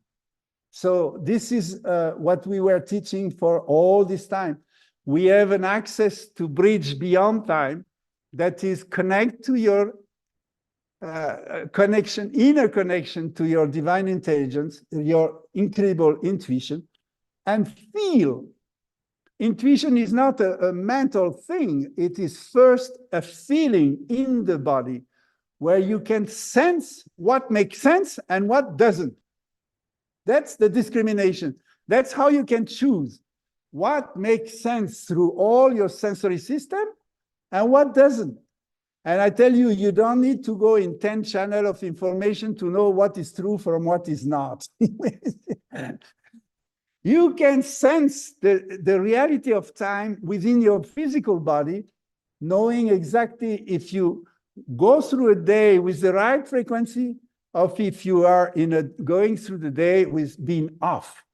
So this is what we were teaching for all this time. We have an access to bridge beyond time that is connect to your connection, inner connection to your divine intelligence, your incredible intuition, and feel. Intuition is not a mental thing. It is first a feeling in the body where you can sense what makes sense and what doesn't. That's the discrimination. That's how you can choose what makes sense through all your sensory system and what doesn't. And I tell you, you don't need to go in 10 channels of information to know what is true from what is not. You can sense the reality of time within your physical body, knowing exactly if you go through a day with the right frequency, or if you are going through the day with being off.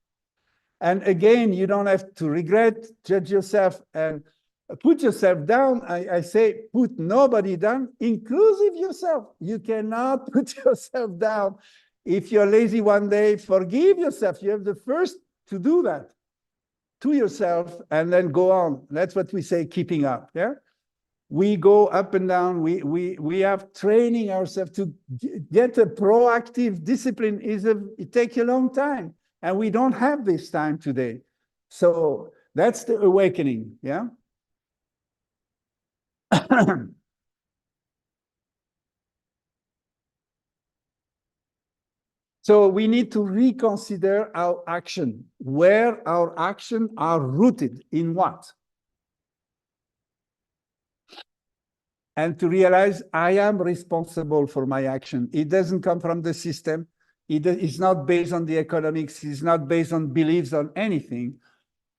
And again, you don't have to regret, judge yourself, and put yourself down. I say, put nobody down, inclusive yourself. You cannot put yourself down. If you're lazy one day, forgive yourself. You have the first to do that to yourself and then go on. That's what we say, keeping up. Yeah, we go up and down. We have training ourselves to get a proactive discipline. It takes a long time, and we don't have this time today. So that's the awakening. Yeah. So we need to reconsider our action, where our actions are rooted in what? And to realize I am responsible for my action. It doesn't come from the system. It's not based on the economics. It's not based on beliefs on anything.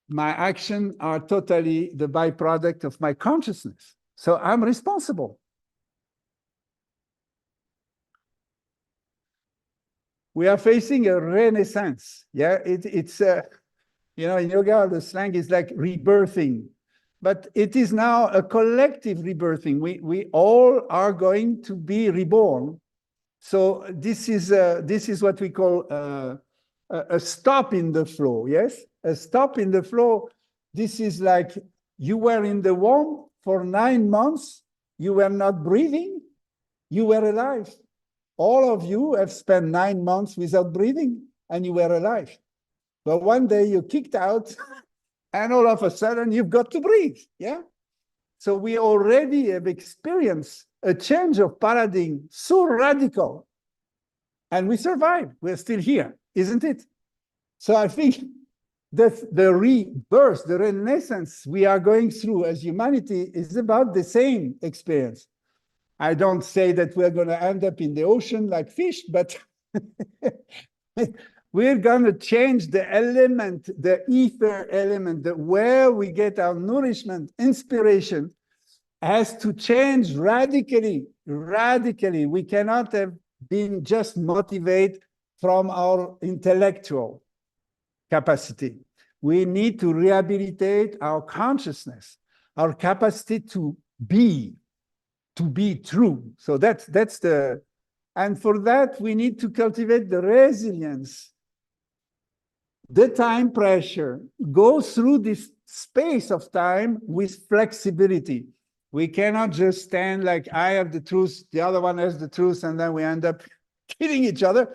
My actions are totally the byproduct of my consciousness. So I'm responsible. We are facing a renaissance. Yeah, it's you know, in yoga, the slang is like rebirthing, but it is now a collective rebirthing. We all are going to be reborn. So this is what we call a stop in the flow. Yes, a stop in the flow. This is like you were in the womb for 9 months. You were not breathing. You were alive. All of you have spent 9 months without breathing, and you were alive. But one day you kicked out, And all of a sudden, you've got to breathe. Yeah. So we already have experienced a change of paradigm so radical. And we survived. We're still here, isn't it? So I think that the rebirth, the renaissance we are going through as humanity is about the same experience. I don't say that we're going to end up in the ocean like fish, but we're going to change the element, the ether element, where we get our nourishment, inspiration, has to change radically, radically. We cannot have been just motivated from our intellectual capacity. We need to rehabilitate our consciousness, our capacity to be true. So that's the, and for that, we need to cultivate the resilience. The time pressure, go through this space of time with flexibility. We cannot just stand like I have the truth, the other one has the truth, and then we end up killing each other.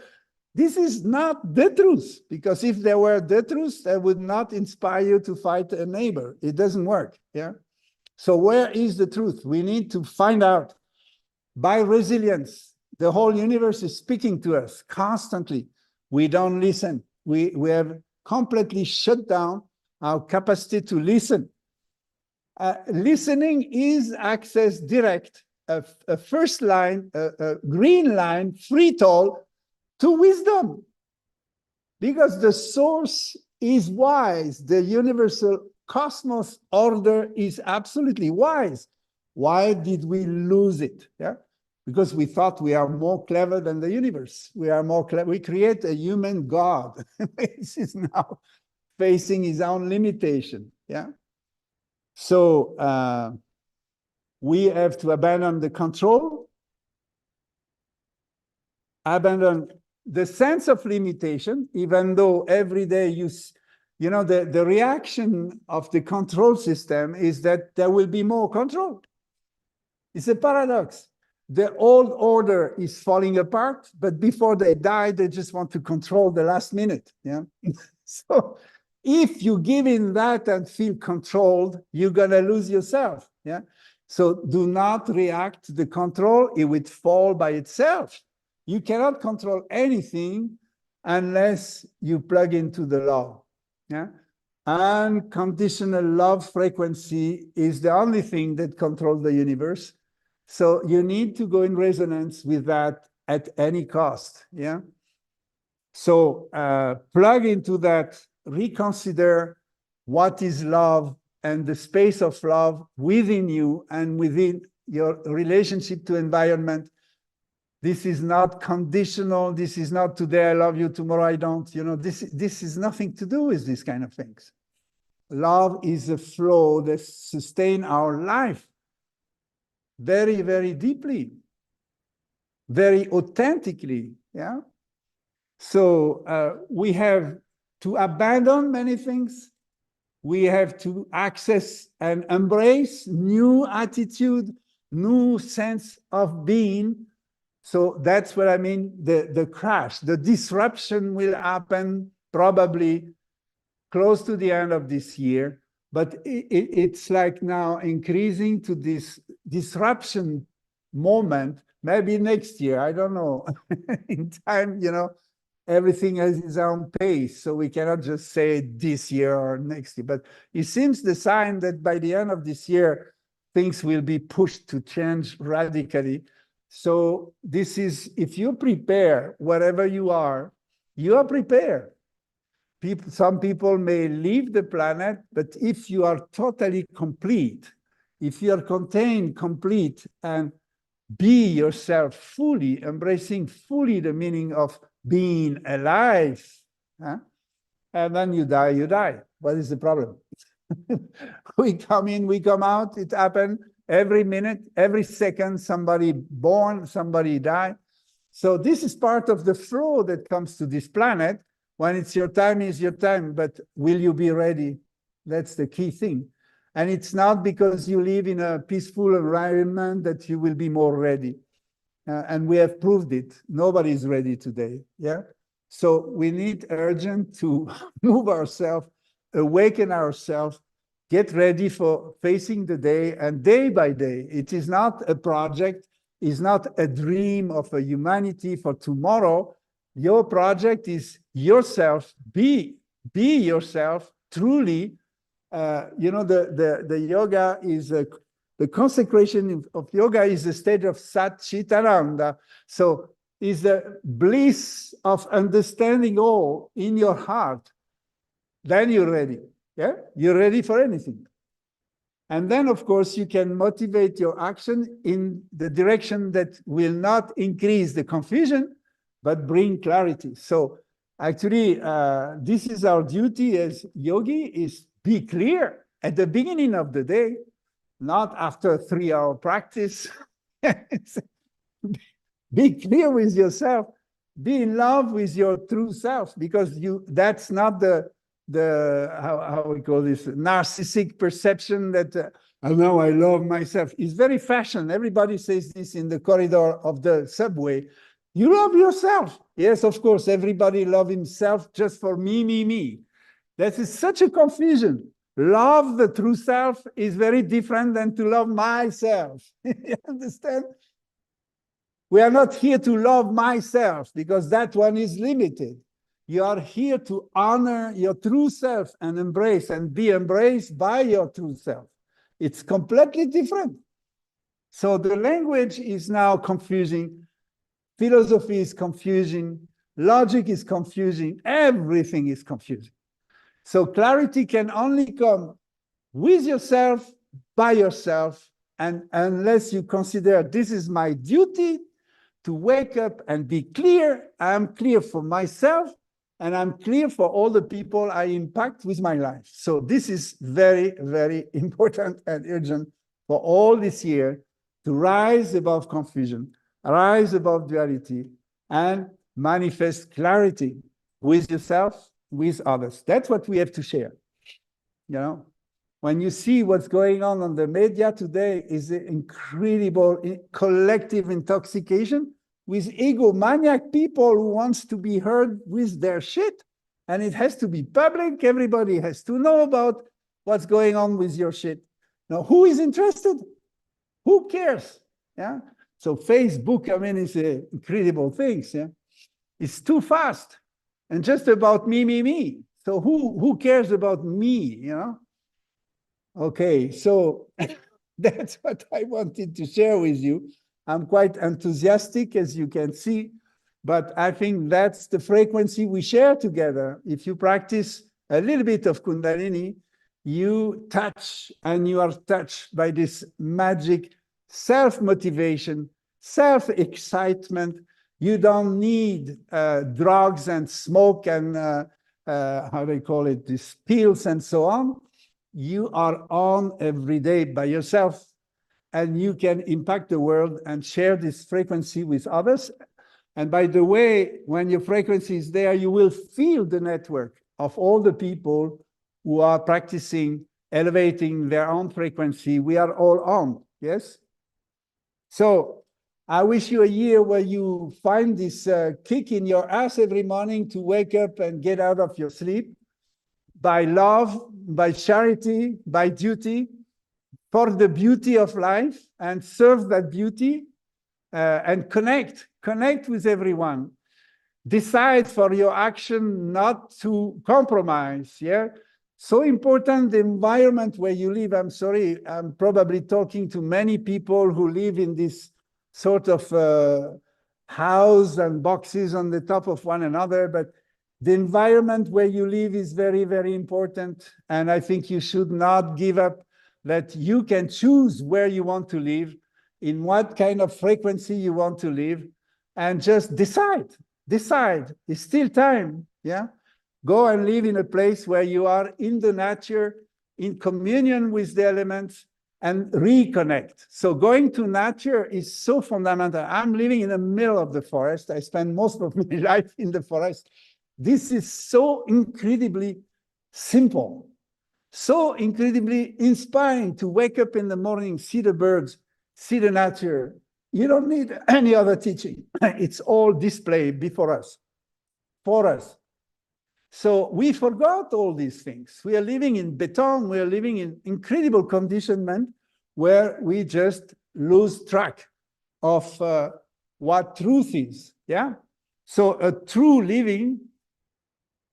This is not the truth, because if there were the truth, that would not inspire you to fight a neighbor. It doesn't work. Yeah. So where is the truth? We need to find out by resilience. The whole universe is speaking to us constantly. We don't listen. We have completely shut down our capacity to listen. Listening is access direct, a first line, a green line, free toll to wisdom. Because the source is wise. The universal cosmos order is absolutely wise. Why did we lose it? Yeah, because we thought we are more clever than the universe. We are more clever. We create a human God. This is now facing his own limitation. Yeah. So we have to abandon the control, abandon the sense of limitation, even though every day you know, the reaction of the control system is that there will be more control. It's a paradox. The old order is falling apart, but before they die, they just want to control the last minute. Yeah. So if you give in that and feel controlled, you're going to lose yourself. Yeah. So do not react to the control. It would fall by itself. You cannot control anything unless you plug into the law. Yeah. Unconditional love frequency is the only thing that controls the universe. So you need to go in resonance with that at any cost. Yeah. So plug into that, reconsider what is love and the space of love within you and within your relationship to environment. This is not conditional. This is not today I love you, tomorrow I don't. You know, this is nothing to do with these kind of things. Love is a flow that sustains our life very, very deeply, very authentically. Yeah. So we have to abandon many things. We have to access and embrace new attitude, new sense of being. So that's what I mean, the crash, the disruption will happen probably close to the end of this year, but it's like now increasing to this disruption moment, maybe next year, I don't know. In time, you know, everything has its own pace, so we cannot just say this year or next year, but it seems the sign that by the end of this year, things will be pushed to change radically. So this is, if you prepare wherever you are prepared. Some people may leave the planet, but if you are totally complete, if you are contained, complete, and be yourself fully, embracing fully the meaning of being alive, huh? And then you die, you die. What is the problem? We come in, we come out, it happens every minute, every second, somebody born, somebody die. So this is part of the flow that comes to this planet. When it's your time, it's your time, but will you be ready? That's the key thing. And it's not because you live in a peaceful environment that you will be more ready. And we have proved it. Nobody is ready today. Yeah. So we need urgent to move ourselves awaken ourselves, get ready for facing the day, and day by day. It is not a project, it's not a dream of a humanity for tomorrow. Your project is yourself. Be yourself truly. The yoga is the consecration of yoga is the state of Satchitananda. So is the bliss of understanding all in your heart. Then you're ready. Yeah, you're ready for anything. And then, of course, you can motivate your action in the direction that will not increase the confusion, but bring clarity. So actually, this is our duty as yogi, is be clear at the beginning of the day, not after 3-hour practice. Be clear with yourself. Be in love with your true self, because that's not the how we call this narcissistic perception that now I love myself. It's very fashion. Everybody says this in the corridor of the subway. You love yourself. Yes, of course, everybody love himself just for me. That is such a confusion. Love the true self is very different than to love myself. You understand? We are not here to love myself, because that one is limited. You are here to honor your true self and embrace and be embraced by your true self. It's completely different. So the language is now confusing. Philosophy is confusing. Logic is confusing. Everything is confusing. So clarity can only come with yourself, by yourself, and unless you consider this is my duty to wake up and be clear. I'm clear for myself, and I'm clear for all the people I impact with my life. So this is very, very important and urgent for all this year, to rise above confusion, rise above duality, and manifest clarity with yourself, with others. That's what we have to share. You know, when you see what's going on the media today, is an incredible collective intoxication with egomaniac people who wants to be heard with their shit. And it has to be public. Everybody has to know about what's going on with your shit. Now, who is interested? Who cares? Yeah. So Facebook, I mean, is an incredible thing. Yeah. It's too fast and just about me. So who cares about me, you know? Okay, so that's what I wanted to share with you. I'm quite enthusiastic, as you can see, but I think that's the frequency we share together. If you practice a little bit of Kundalini, you touch and you are touched by this magic self-motivation, self-excitement. You don't need drugs and smoke and how they call it, these pills and so on. You are on every day by yourself, and you can impact the world and share this frequency with others. And by the way, when your frequency is there, you will feel the network of all the people who are practicing, elevating their own frequency. We are all on, yes? So I wish you a year where you find this kick in your ass every morning to wake up and get out of your sleep, by love, by charity, by duty, for the beauty of life, and serve that beauty, and connect with everyone. Decide for your action not to compromise, yeah? So important, the environment where you live. I'm sorry, I'm probably talking to many people who live in this sort of house and boxes on the top of one another, but the environment where you live is very, very important. And I think you should not give up, that you can choose where you want to live, in what kind of frequency you want to live, and just decide. It's still time, yeah? Go and live in a place where you are in the nature, in communion with the elements, and reconnect. So going to nature is so fundamental. I'm living in the middle of the forest. I spend most of my life in the forest. This is so incredibly simple, so incredibly inspiring to wake up in the morning, see the birds, see the nature. You don't need any other teaching. It's all displayed before us, for us. So we forgot all these things. We are living in beton, we are living in incredible conditionment where we just lose track of what truth is, yeah? So a true living,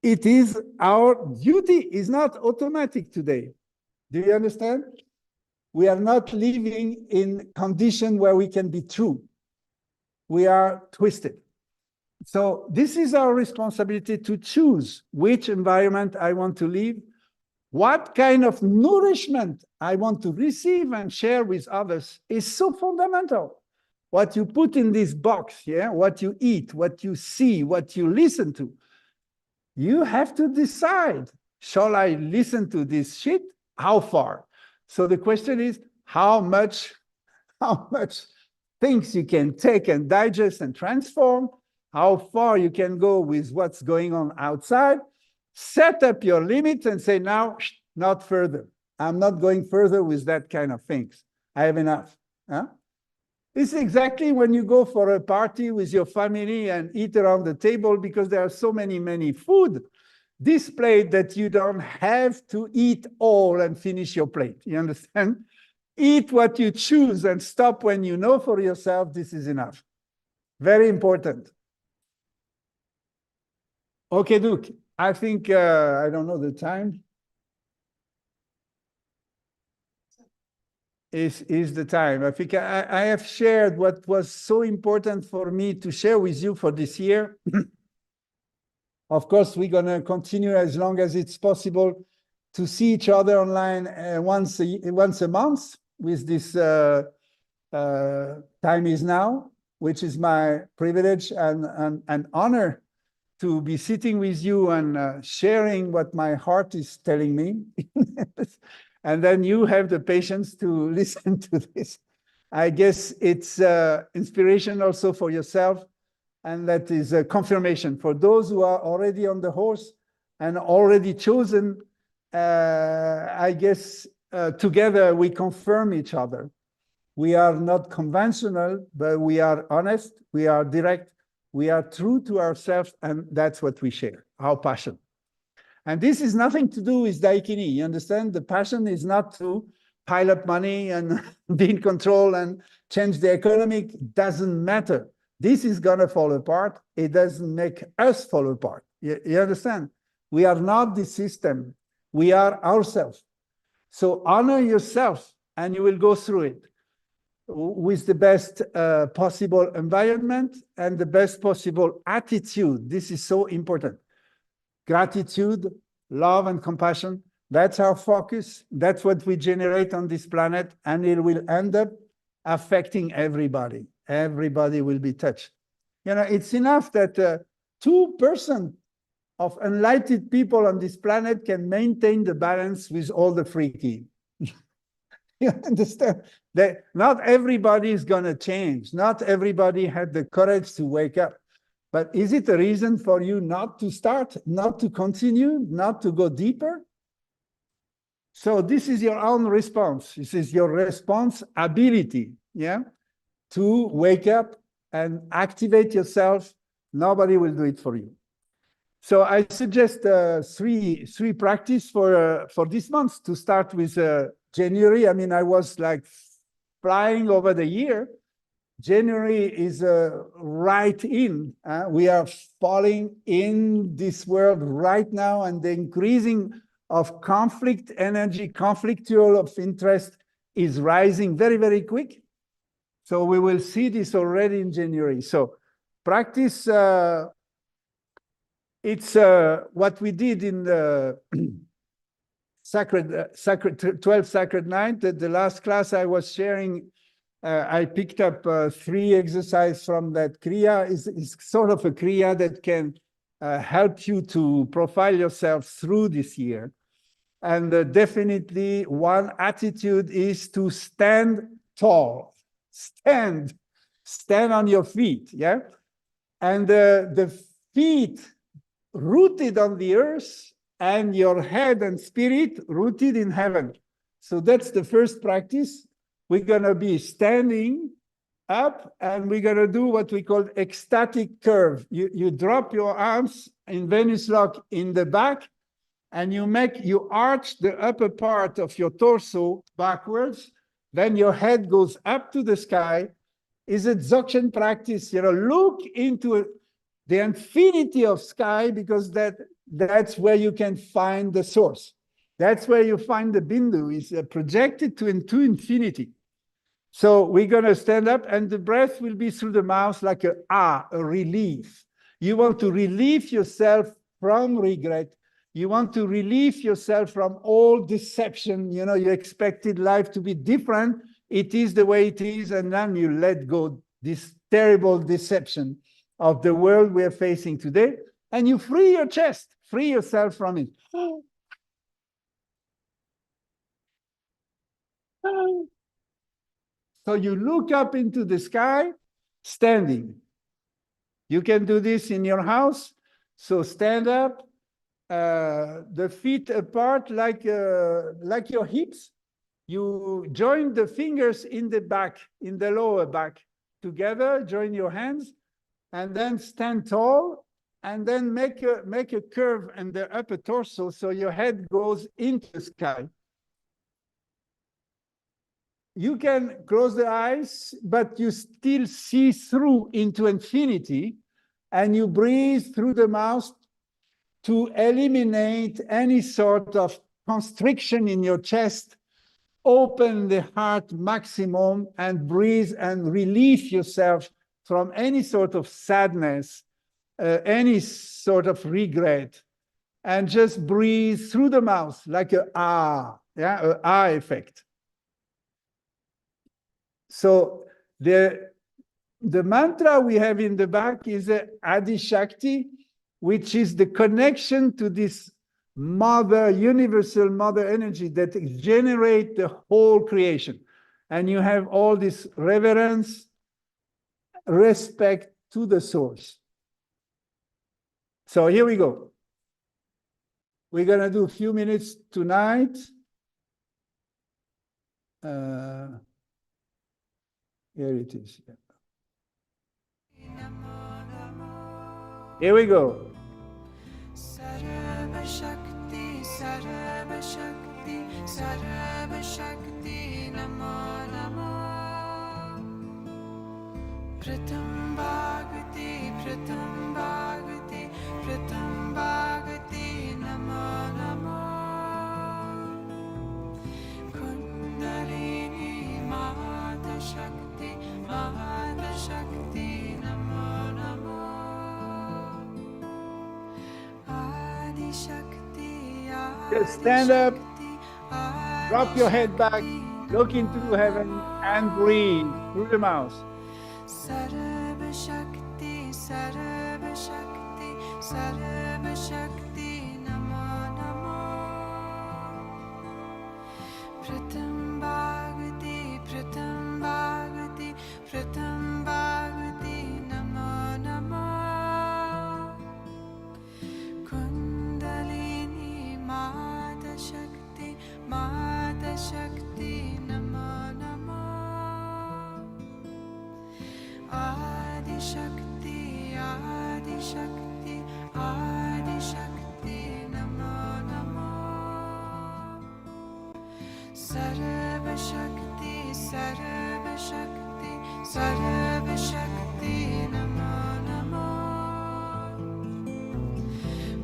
it is our duty, is not automatic today. Do you understand? We are not living in condition where we can be true. We are twisted. So this is our responsibility to choose which environment I want to live, what kind of nourishment I want to receive and share with others is so fundamental. What you put in this box, yeah, what you eat, what you see, what you listen to, you have to decide, shall I listen to this shit? How far? So the question is, how much things you can take and digest and transform, how far you can go with what's going on outside, set up your limits and say, now, not further. I'm not going further with that kind of things. I have enough. Huh? It's exactly when you go for a party with your family and eat around the table because there are so many food displayed that you don't have to eat all and finish your plate. You understand? Eat what you choose and stop when you know for yourself this is enough. Very important. Okay, Duke, I think, I don't know the time. Is the time. I think I have shared what was so important for me to share with you for this year. Of course, we're going to continue as long as it's possible to see each other online once a month with this time is now, which is my privilege and honor to be sitting with you and sharing what my heart is telling me. And then you have the patience to listen to this. I guess it's inspiration also for yourself. And that is a confirmation for those who are already on the horse and already chosen. I guess together we confirm each other. We are not conventional, but we are honest, we are direct, we are true to ourselves, and that's what we share, our passion. And this is nothing to do with Daikini, you understand? The passion is not to pile up money and be in control and change the economic, doesn't matter. This is gonna fall apart. It doesn't make us fall apart. You understand? We are not the system. We are ourselves. So honor yourself and you will go through it with the best possible environment and the best possible attitude. This is so important. Gratitude, love, and compassion. That's our focus. That's what we generate on this planet, and it will end up affecting everybody. Everybody will be touched. You know, it's enough that 2% of enlightened people on this planet can maintain the balance with all the freaky. You understand? That not everybody is going to change. Not everybody had the courage to wake up. But is it a reason for you not to start, not to continue, not to go deeper? So this is your own response. This is your responsibility, yeah, to wake up and activate yourself. Nobody will do it for you. So I suggest three practice for this month. To start with January. I mean, I was like flying over the year. January is right in. We are falling in this world right now, and the increasing of conflict energy, conflictual of interest is rising very quick. So we will see this already in January. So practice, it's what we did in the 12 Sacred Night. The last class I was sharing, I picked up 3 exercises from that Kriya. Is sort of a Kriya that can help you to profile yourself through this year. And definitely one attitude is to stand tall. Stand on your feet, yeah? And the feet rooted on the earth and your head and spirit rooted in heaven. So that's the first practice. We're going to be standing up and we're going to do what we call ecstatic curve. You drop your arms in Venus lock in the back, and you arch the upper part of your torso backwards, then your head goes up to the sky. Is a Dzogchen practice, look into the infinity of sky, because that's where you can find the source. That's where you find the bindu, is projected into infinity. So we're going to stand up, and the breath will be through the mouth like a relief. You want to relieve yourself from regret. You want to relieve yourself from all deception. You expected life to be different. It is the way it is, and then you let go this terrible deception of the world we're facing today, and you free your chest, free yourself from it. So you look up into the sky, standing. You can do this in your house. So stand up, the feet apart like your hips. You join the fingers in the back, in the lower back, together, join your hands, and then stand tall, and then make a curve in the upper torso so your head goes into the sky. You can close the eyes, but you still see through into infinity, and you breathe through the mouth to eliminate any sort of constriction in your chest. Open the heart maximum and breathe and relieve yourself from any sort of sadness, any sort of regret, and just breathe through the mouth like an effect. So the mantra we have in the back is Adi Shakti, which is the connection to this mother, universal mother energy that generates the whole creation. And you have all this reverence, respect to the source. So here we go. We're going to do a few minutes tonight. Here it is. Here we go. Sarva Shakti, Sarva Shakti, Sarva Shakti, Namo Namo. Pratham Bhagavati, Pratham Bhagavati, Pratham Bhagavati, Namo Namo. Kundalini Mata Shakti, Mata Shakti, Namo Namo. Adi Shakti, Just stand up, drop your head back, look into heaven, and breathe through the mouth. Sarva Shakti, Sarva Shakti, Sarva Shakti, Namo Namo. Pratham Bhagavati, Pratham Bhagavati, Pratham Bhagavati, Namo Namo. Kundalini Mata Shakti, Mata Shakti, Namo Namo. Adi Shakti, Adi Shakti, Adi Shakti, Namo Namo. Sarva Shakti, Sarva Shakti, Sarva Shakti, Namo Namo.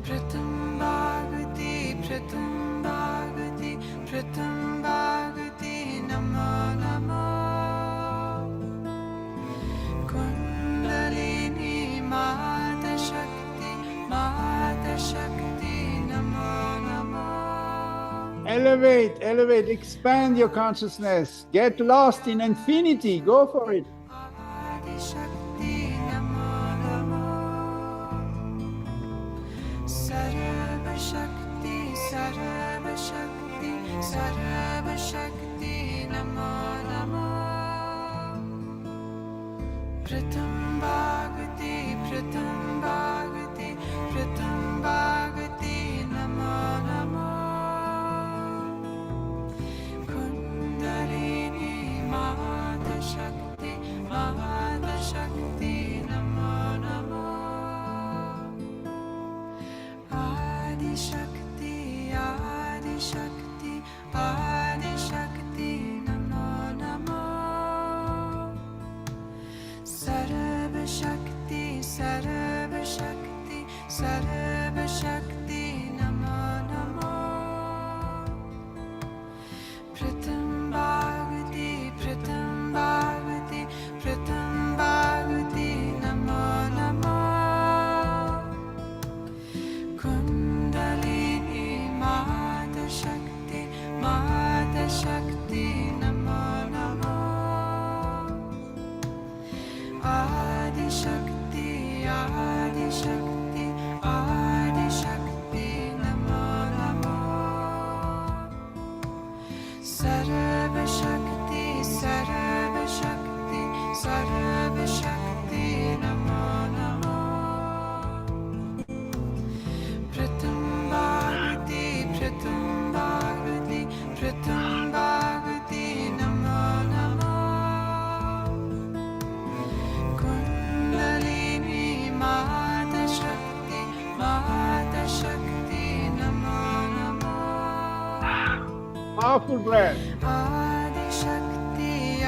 Pratham Bhagavati, Pratham Bhagavati, Pratham Bhagavati, Namo Namo. Kundalini Mata Shakti, Mata Shakti, Namo Namo. Elevate, expand your consciousness. Get lost in infinity. Go for it. Adi Shakti, Namo Namo. Sarva Shakti, Sarva Shakti, Sarva Shakti, Namo Namo. Pratham Bhagavati, Pratham Bhagavati, Pratham Bhagavati, Namo Namo. Kundalini Mata Shakti, Mata Shakti, Namo Namo. Sarva Shakti Namo Namo Pratham Bhagavati Namo Namo Kundalini Mata Shakti Namo Namo Adi Shakti Namo Namo Sarva Shakti Namo Namo Pratham Bhagavati Namo Namo Kundalini Mata Shakti Namo Namo Powerful breath. Adi Shakti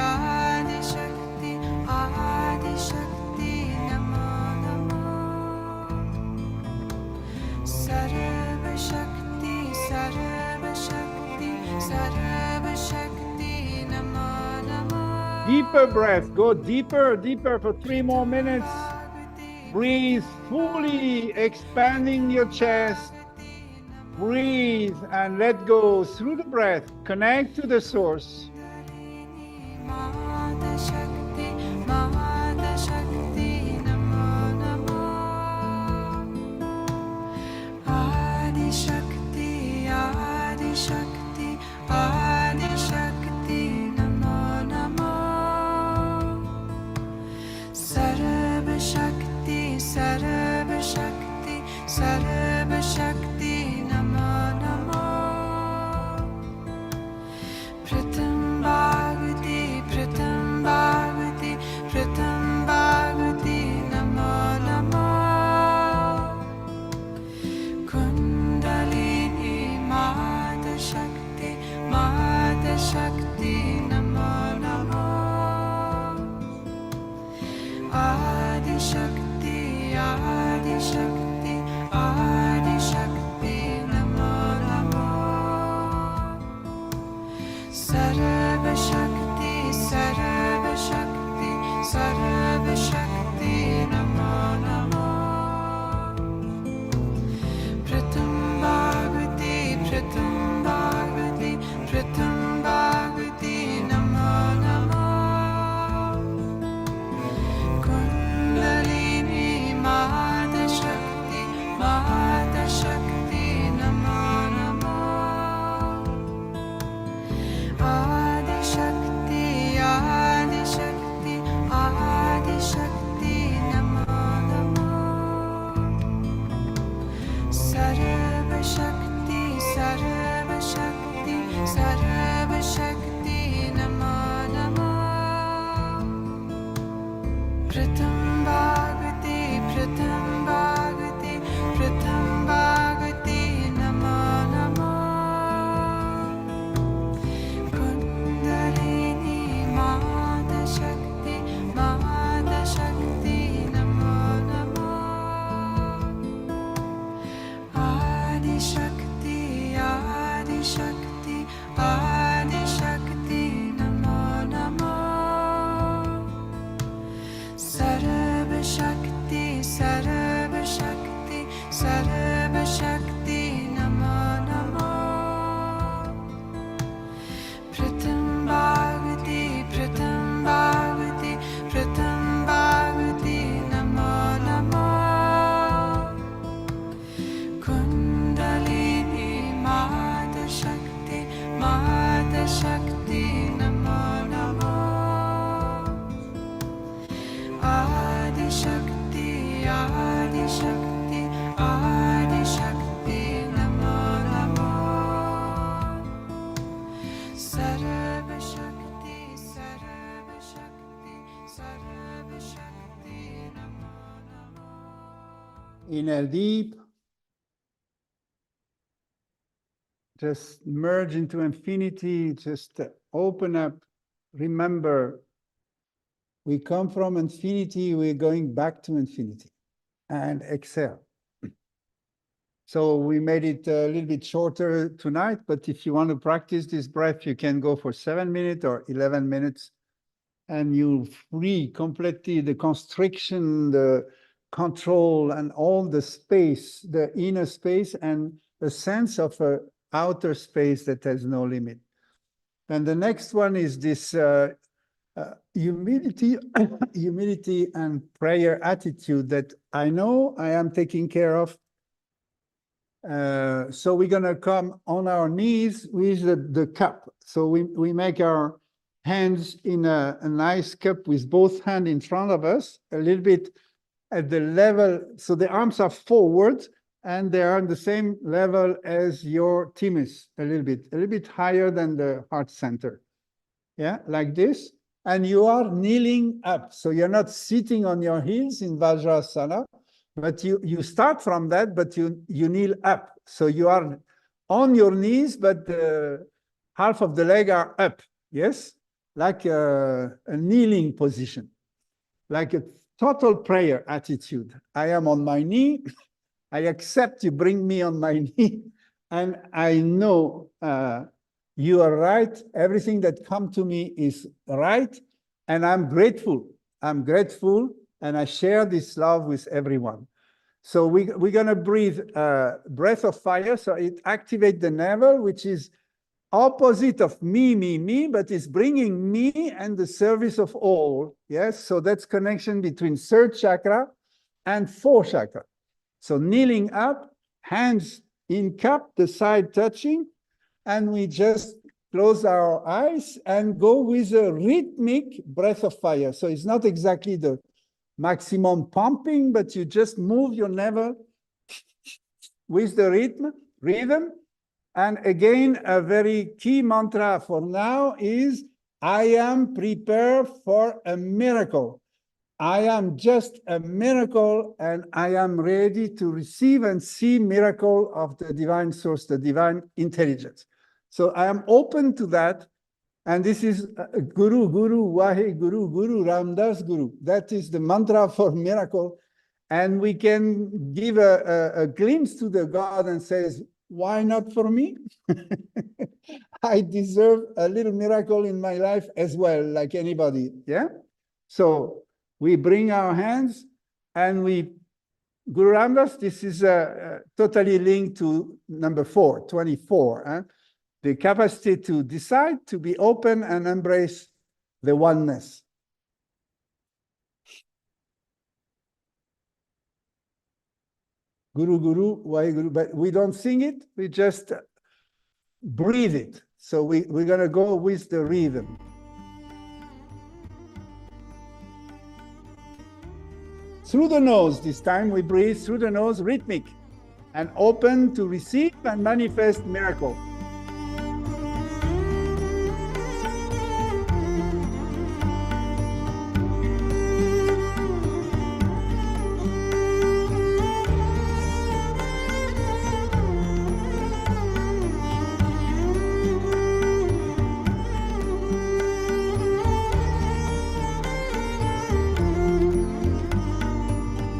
Namo Namo Sarva Shakti Namo Namo Deeper breath. Go deeper for 3 more minutes. Breathe fully, expanding your chest. Breathe and let go through the breath. Connect to the source. Mata Shakti Namo Namo Adi Shakti Namo Namo Sarva Shakti Namo Namo Pratham Bhagavati Namo Namo Kundalini Mata Shakti Namo Namo Adi Shakti Namo Namo Sarva Shakti Namo Namo Pratham Bhagavati Namo Namo Kundalini Mata Shakti Namo Namo Adi Shakti Namo Namo Sarva Shakti Namo Namo Pratham Bhagavati Namo Namo Kundalini Mata Shakti Namo Namo Adi Shakti Namo Namo Sarva Shakti Namo Namo Pratham Bhagavati Namo Namo Kundalini Mata Shakti Namo Namo Adi Shakti Namo Namo Sarva Shakti Namo Namo Inhale deep. Just merge into infinity. Just open up. Remember, we come from infinity. We're going back to infinity. and exhale. So we made it a little bit shorter tonight, but if you want to practice this breath, you can go for 7 minutes or 11 minutes, and you free completely the constriction, the control, and all the space, the inner space, and a sense of a outer space that has no limit. And the next one is this humility, humility and prayer attitude that I know I am taking care of. So we're gonna come on our knees with the cup. So we make our hands in a nice cup with both hands in front of us, a little bit at the level, so the arms are forward and they are on the same level as your thymus, a little bit higher than the heart center. Yeah, like this. And you are kneeling up. So you're not sitting on your heels in Vajrasana, but you start from that, but you kneel up. So you are on your knees, but half of the leg are up. Yes, like a kneeling position, like a total prayer attitude. I am on my knee. I accept you bring me on my knee, and I know you are right. Everything that come to me is right, and I'm grateful. I'm grateful, and I share this love with everyone. So we're gonna breathe breath of fire. So it activates the navel, which is opposite of me, but it's bringing me and the service of all. Yes, so that's connection between third chakra and fourth chakra. So kneeling up, hands in cup, the side touching, and we just close our eyes and go with a rhythmic breath of fire. So it's not exactly the maximum pumping, but you just move your navel with the rhythm. And again, a very key mantra for now is, I am prepared for a miracle. I am just a miracle, and I am ready to receive and see miracle of the divine source, the divine intelligence. So I am open to that. And this is Guru, Wahe Guru, Ram Das Guru. That is the mantra for miracle. And we can give a glimpse to the God and says, why not for me? I deserve a little miracle in my life as well, like anybody, yeah? So we bring our hands and we, Guru Ramdas, this is totally linked to number 4, 24, the capacity to decide, to be open and embrace the oneness. Guru, Waheguru, but we don't sing it, we just breathe it. So we're gonna go with the rhythm. Through the nose, this time we breathe through the nose, rhythmic, and open to receive and manifest miracle.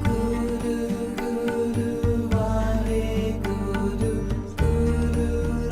Guru, Guru, Vaheguru, Guru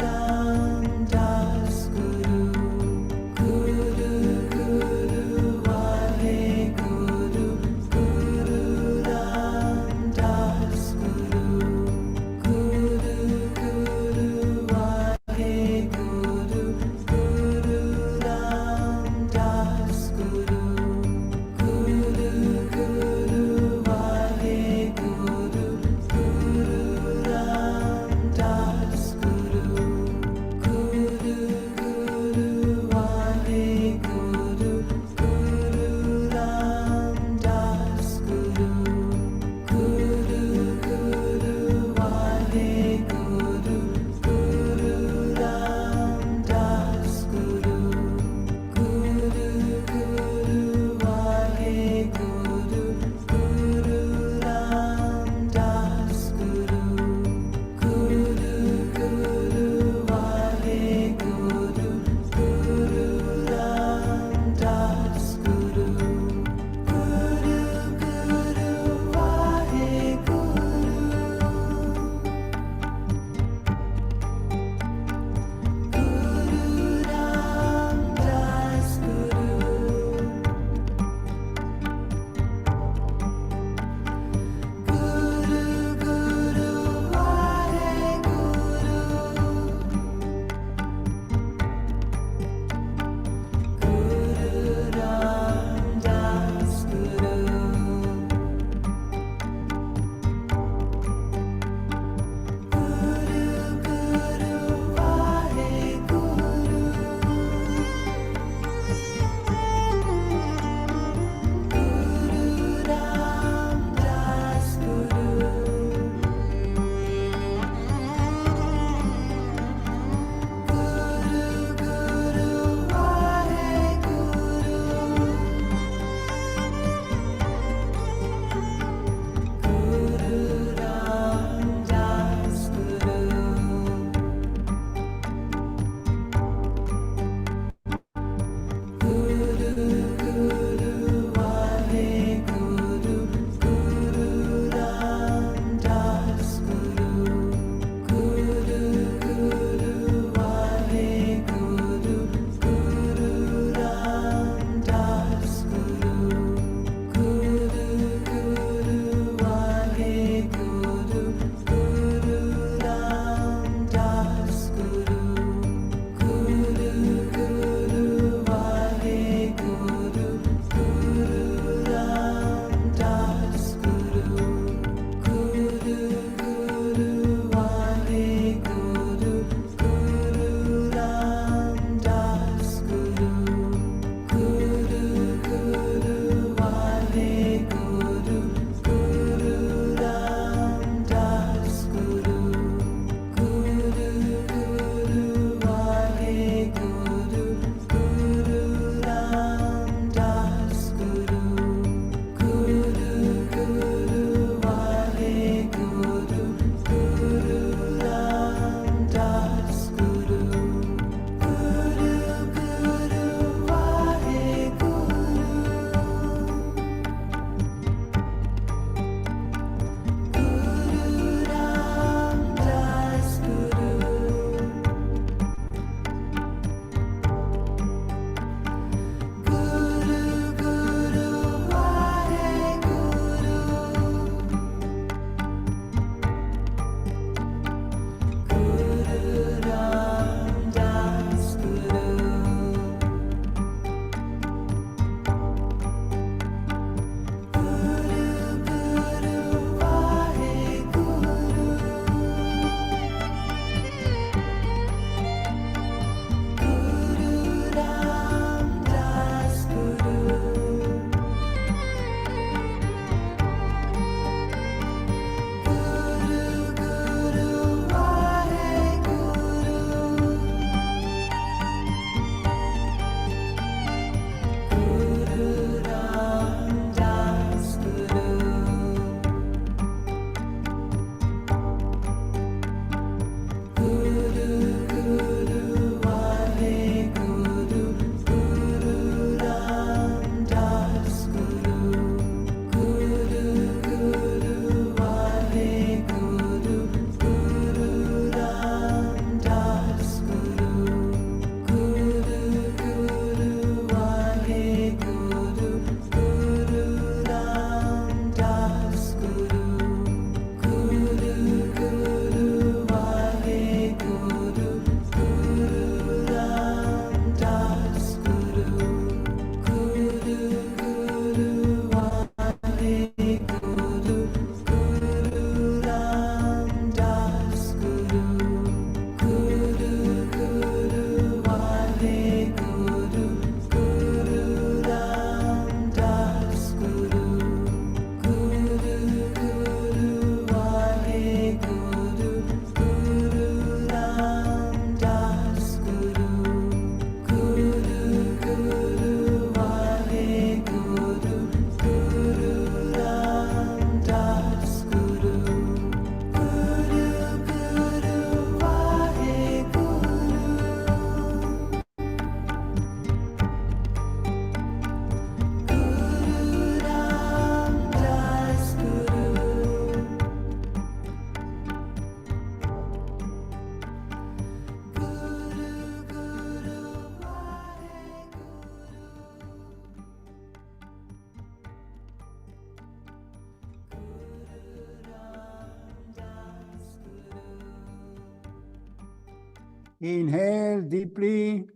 Inhale deeply.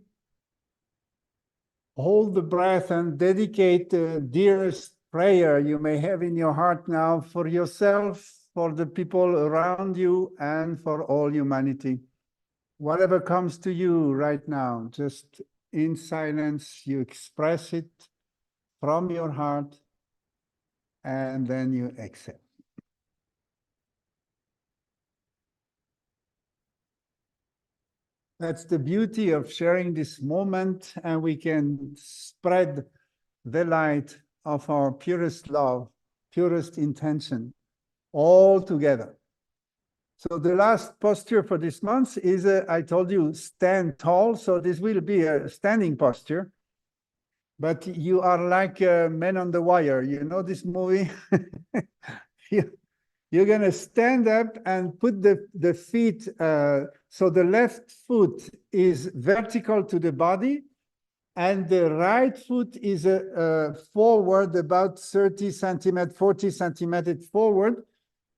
Hold the breath and dedicate the dearest prayer you may have in your heart now for yourself, for the people around you, and for all humanity. Whatever comes to you right now, just in silence, you express it from your heart, and then you exhale. That's the beauty of sharing this moment, and we can spread the light of our purest love, purest intention, all together. So the last posture for this month is, I told you, stand tall. So this will be a standing posture, but you are like Men on the Wire. You know this movie? You're going to stand up and put the feet, so the left foot is vertical to the body, and the right foot is forward about 30 centimeters, 40 centimeters forward,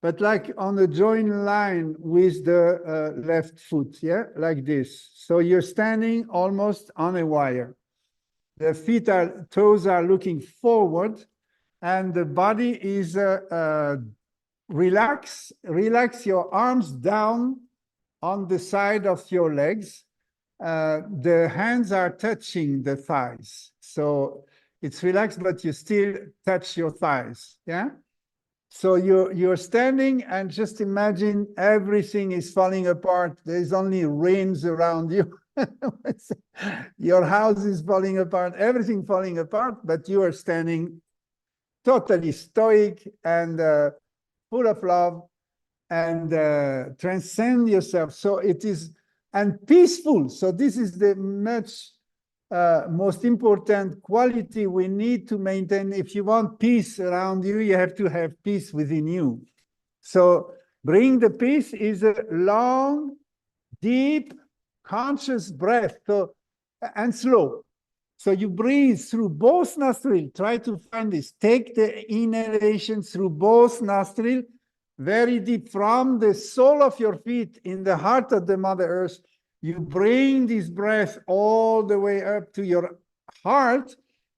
but like on a joint line with the left foot, yeah, like this. So you're standing almost on a wire. The toes are looking forward, and the body is relax your arms down on the side of your legs. The hands are touching the thighs. So it's relaxed, but you still touch your thighs. Yeah. So you're standing, and just imagine everything is falling apart. There's only rains around you. Your house is falling apart, everything falling apart, but you are standing totally stoic and full of love, and transcend yourself. So it is, and peaceful. So this is the most important quality we need to maintain. If you want peace around you, you have to have peace within you. So bring the peace is a long, deep, conscious breath, and slow. So you breathe through both nostrils. Try to find this. Take the inhalation through both nostrils, very deep from the sole of your feet in the heart of the Mother Earth. You bring this breath all the way up to your heart.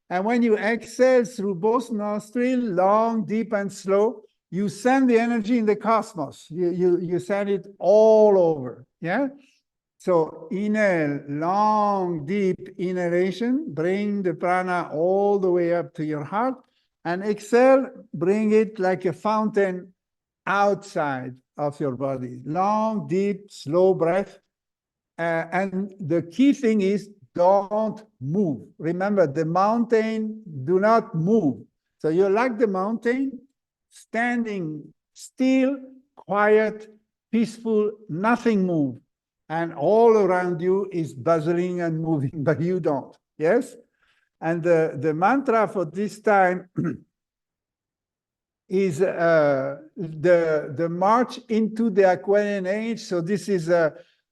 And when you exhale through both nostrils, long, deep, and slow, you send the energy in the cosmos. You send it all over. Yeah? So inhale, long, deep inhalation, bring the prana all the way up to your heart, and exhale, bring it like a fountain outside of your body. Long, deep, slow breath. And the key thing is don't move. Remember, the mountain do not move. So you're like the mountain, standing still, quiet, peaceful, nothing moves. And all around you is buzzing and moving, but you don't. Yes? And the mantra for this time is the march into the Aquarian age. So this is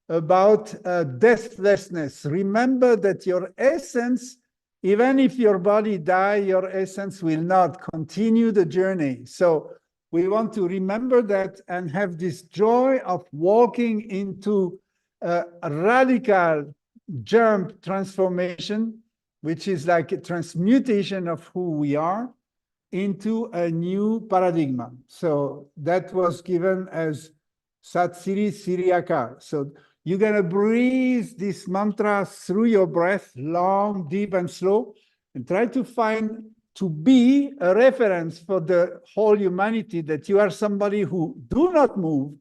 about deathlessness. Remember that your essence, even if your body dies, your essence will not continue the journey. So we want to remember that and have this joy of walking into a radical jump transformation, which is like a transmutation of who we are into a new paradigm. So that was given as Sat Siri Siriaka. So you're going to breathe this mantra through your breath, long, deep, and slow, and try to find to be a reference for the whole humanity, that you are somebody who do not move,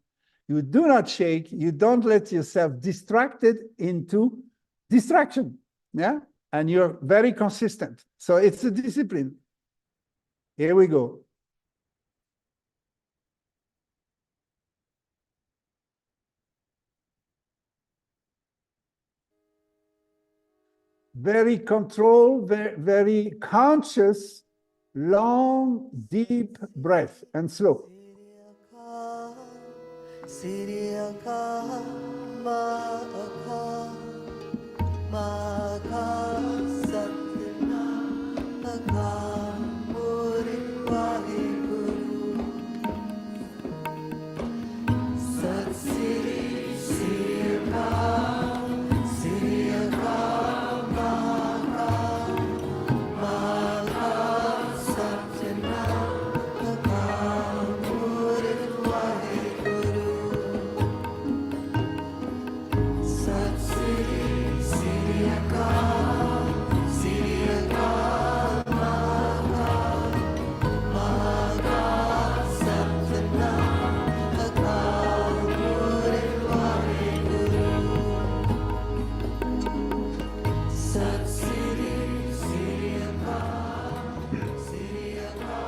you do not shake, you don't let yourself distracted into distraction. Yeah? And you're very consistent. So it's a discipline. Here we go. Very controlled, very conscious, long, deep breath, and slow.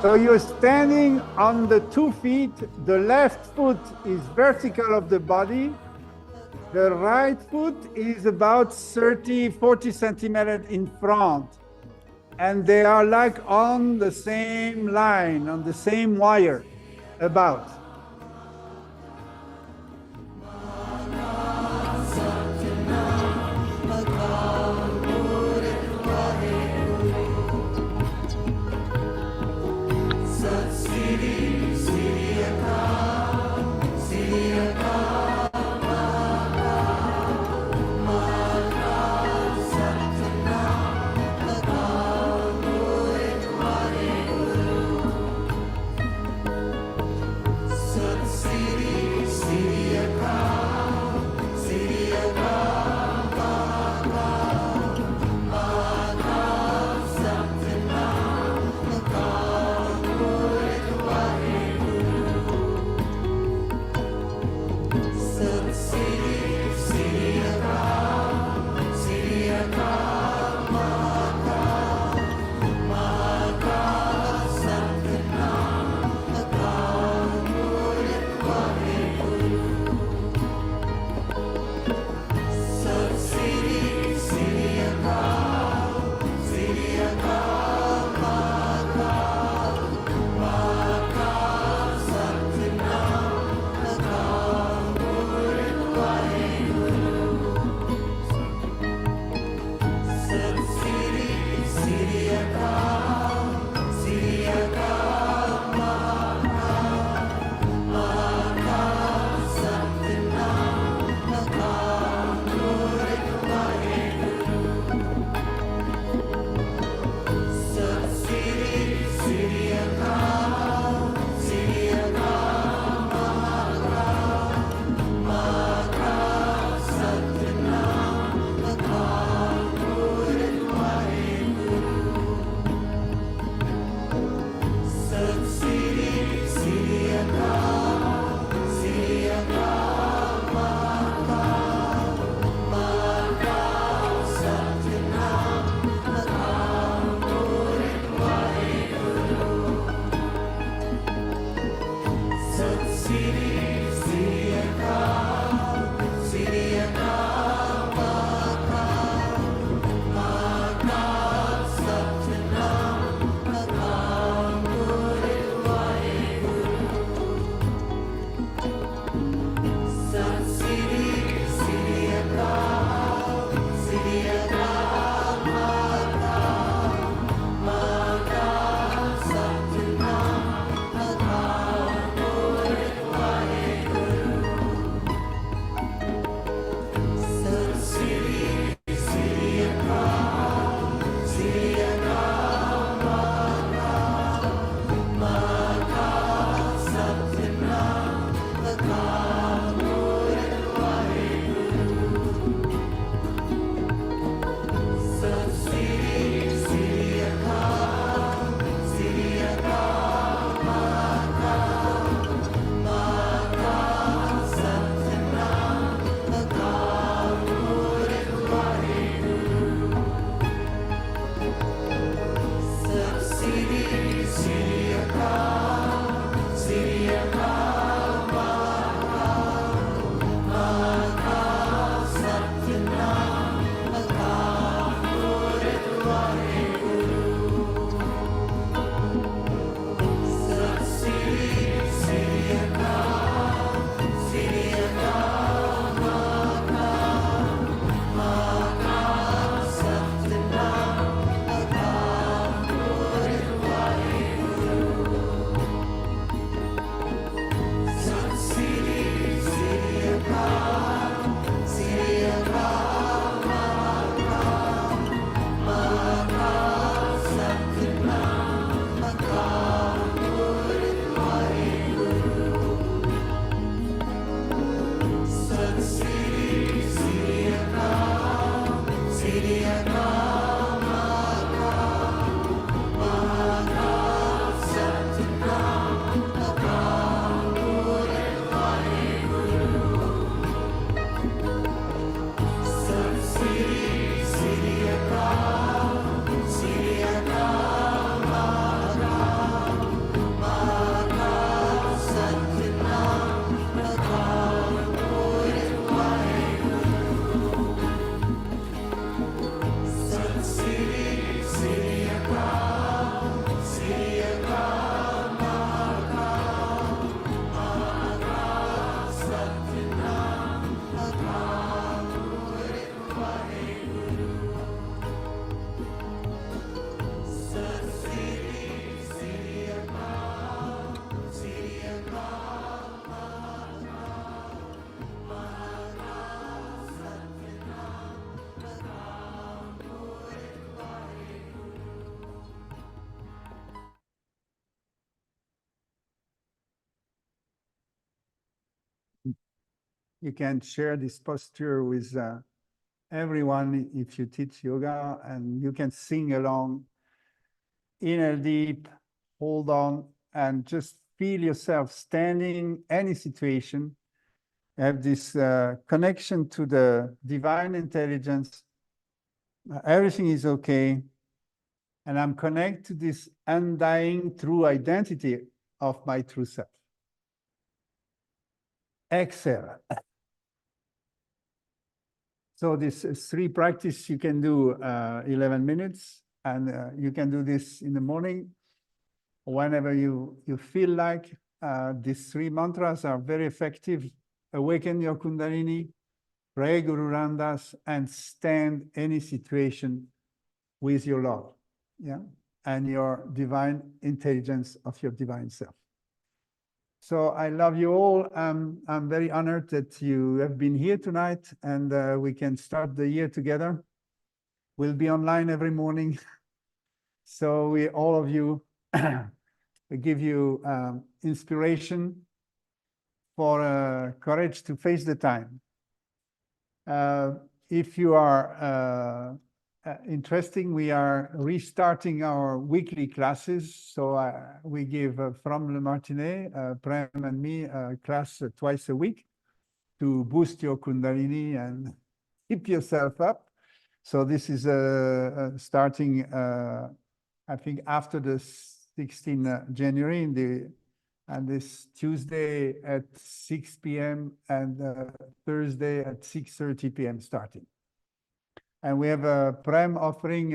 So you're standing on the 2 feet. The left foot is vertical of the body. The right foot is about 30, 40 centimeters in front. And they are like on the same line, on the same wire, about. You can share this posture with everyone if you teach yoga, and you can sing along. Inhale deep, hold on, and just feel yourself standing any situation. Have this connection to the divine intelligence. Everything is okay. And I'm connected to this undying true identity of my true self. Exhale. So this is 3 practice. You can do 11 minutes, and you can do this in the morning, whenever you feel like. These 3 mantras are very effective. Awaken your Kundalini, pray Guru Ramdas, and stand any situation with your love, yeah, and your divine intelligence of your divine self. So I love you all. I'm very honored that you have been here tonight, and we can start the year together. We'll be online every morning. So we, all of you, we give you inspiration for courage to face the time. If you are interesting, we are restarting our weekly classes. So we give from Le Martinet, Prem and me, a class twice a week to boost your Kundalini and keep yourself up. So this is starting, I think, after the 16th January and this Tuesday at 6 p.m. and Thursday at 6:30 p.m. starting. And we have a Prem offering,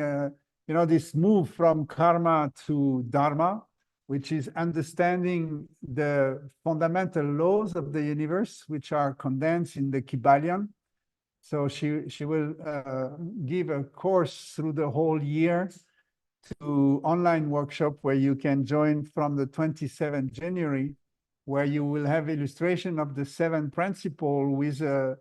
this move from karma to dharma, which is understanding the fundamental laws of the universe, which are condensed in the Kybalion. So she will give a course through the whole year to online workshop where you can join from the 27th January, where you will have illustration of the 7 principles with a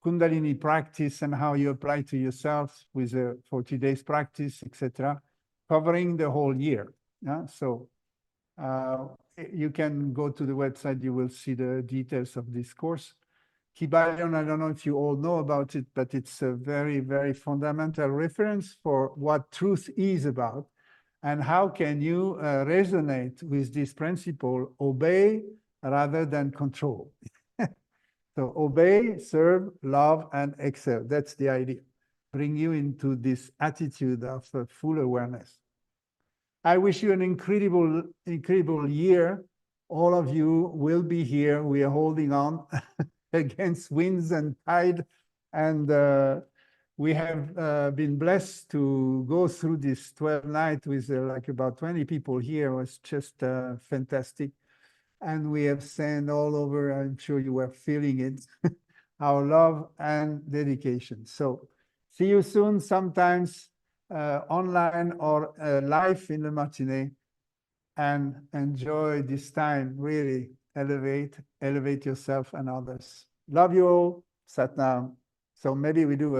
Kundalini practice and how you apply to yourself with a 40 days practice, etc., covering the whole year. Yeah? So you can go to the website, you will see the details of this course. Kybalion, I don't know if you all know about it, but it's a very, very fundamental reference for what truth is about and how can you resonate with this principle, obey rather than control. So obey, serve, love, and excel. That's the idea. Bring you into this attitude of full awareness. I wish you an incredible, incredible year. All of you will be here. We are holding on against winds and tide. And we have been blessed to go through this 12 nights with like about 20 people here. It was just fantastic. And we have sent all over, I'm sure you were feeling it, our love and dedication. So see you soon, sometimes online or live in Le Martinet, and enjoy this time. Really elevate yourself and others. Love you all. Satnam. So maybe we do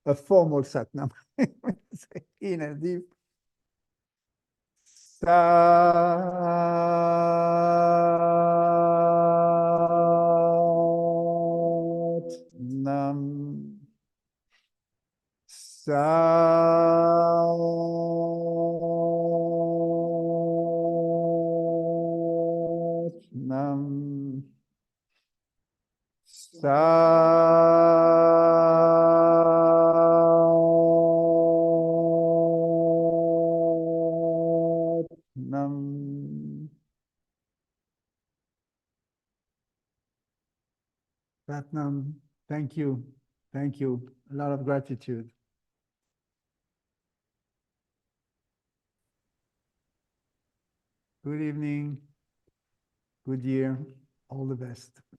a formal Satnam. In a deep Satnam. Satnam. Satnam. Satnam. Thank you. Thank you. A lot of gratitude. Good evening. Good year. All the best.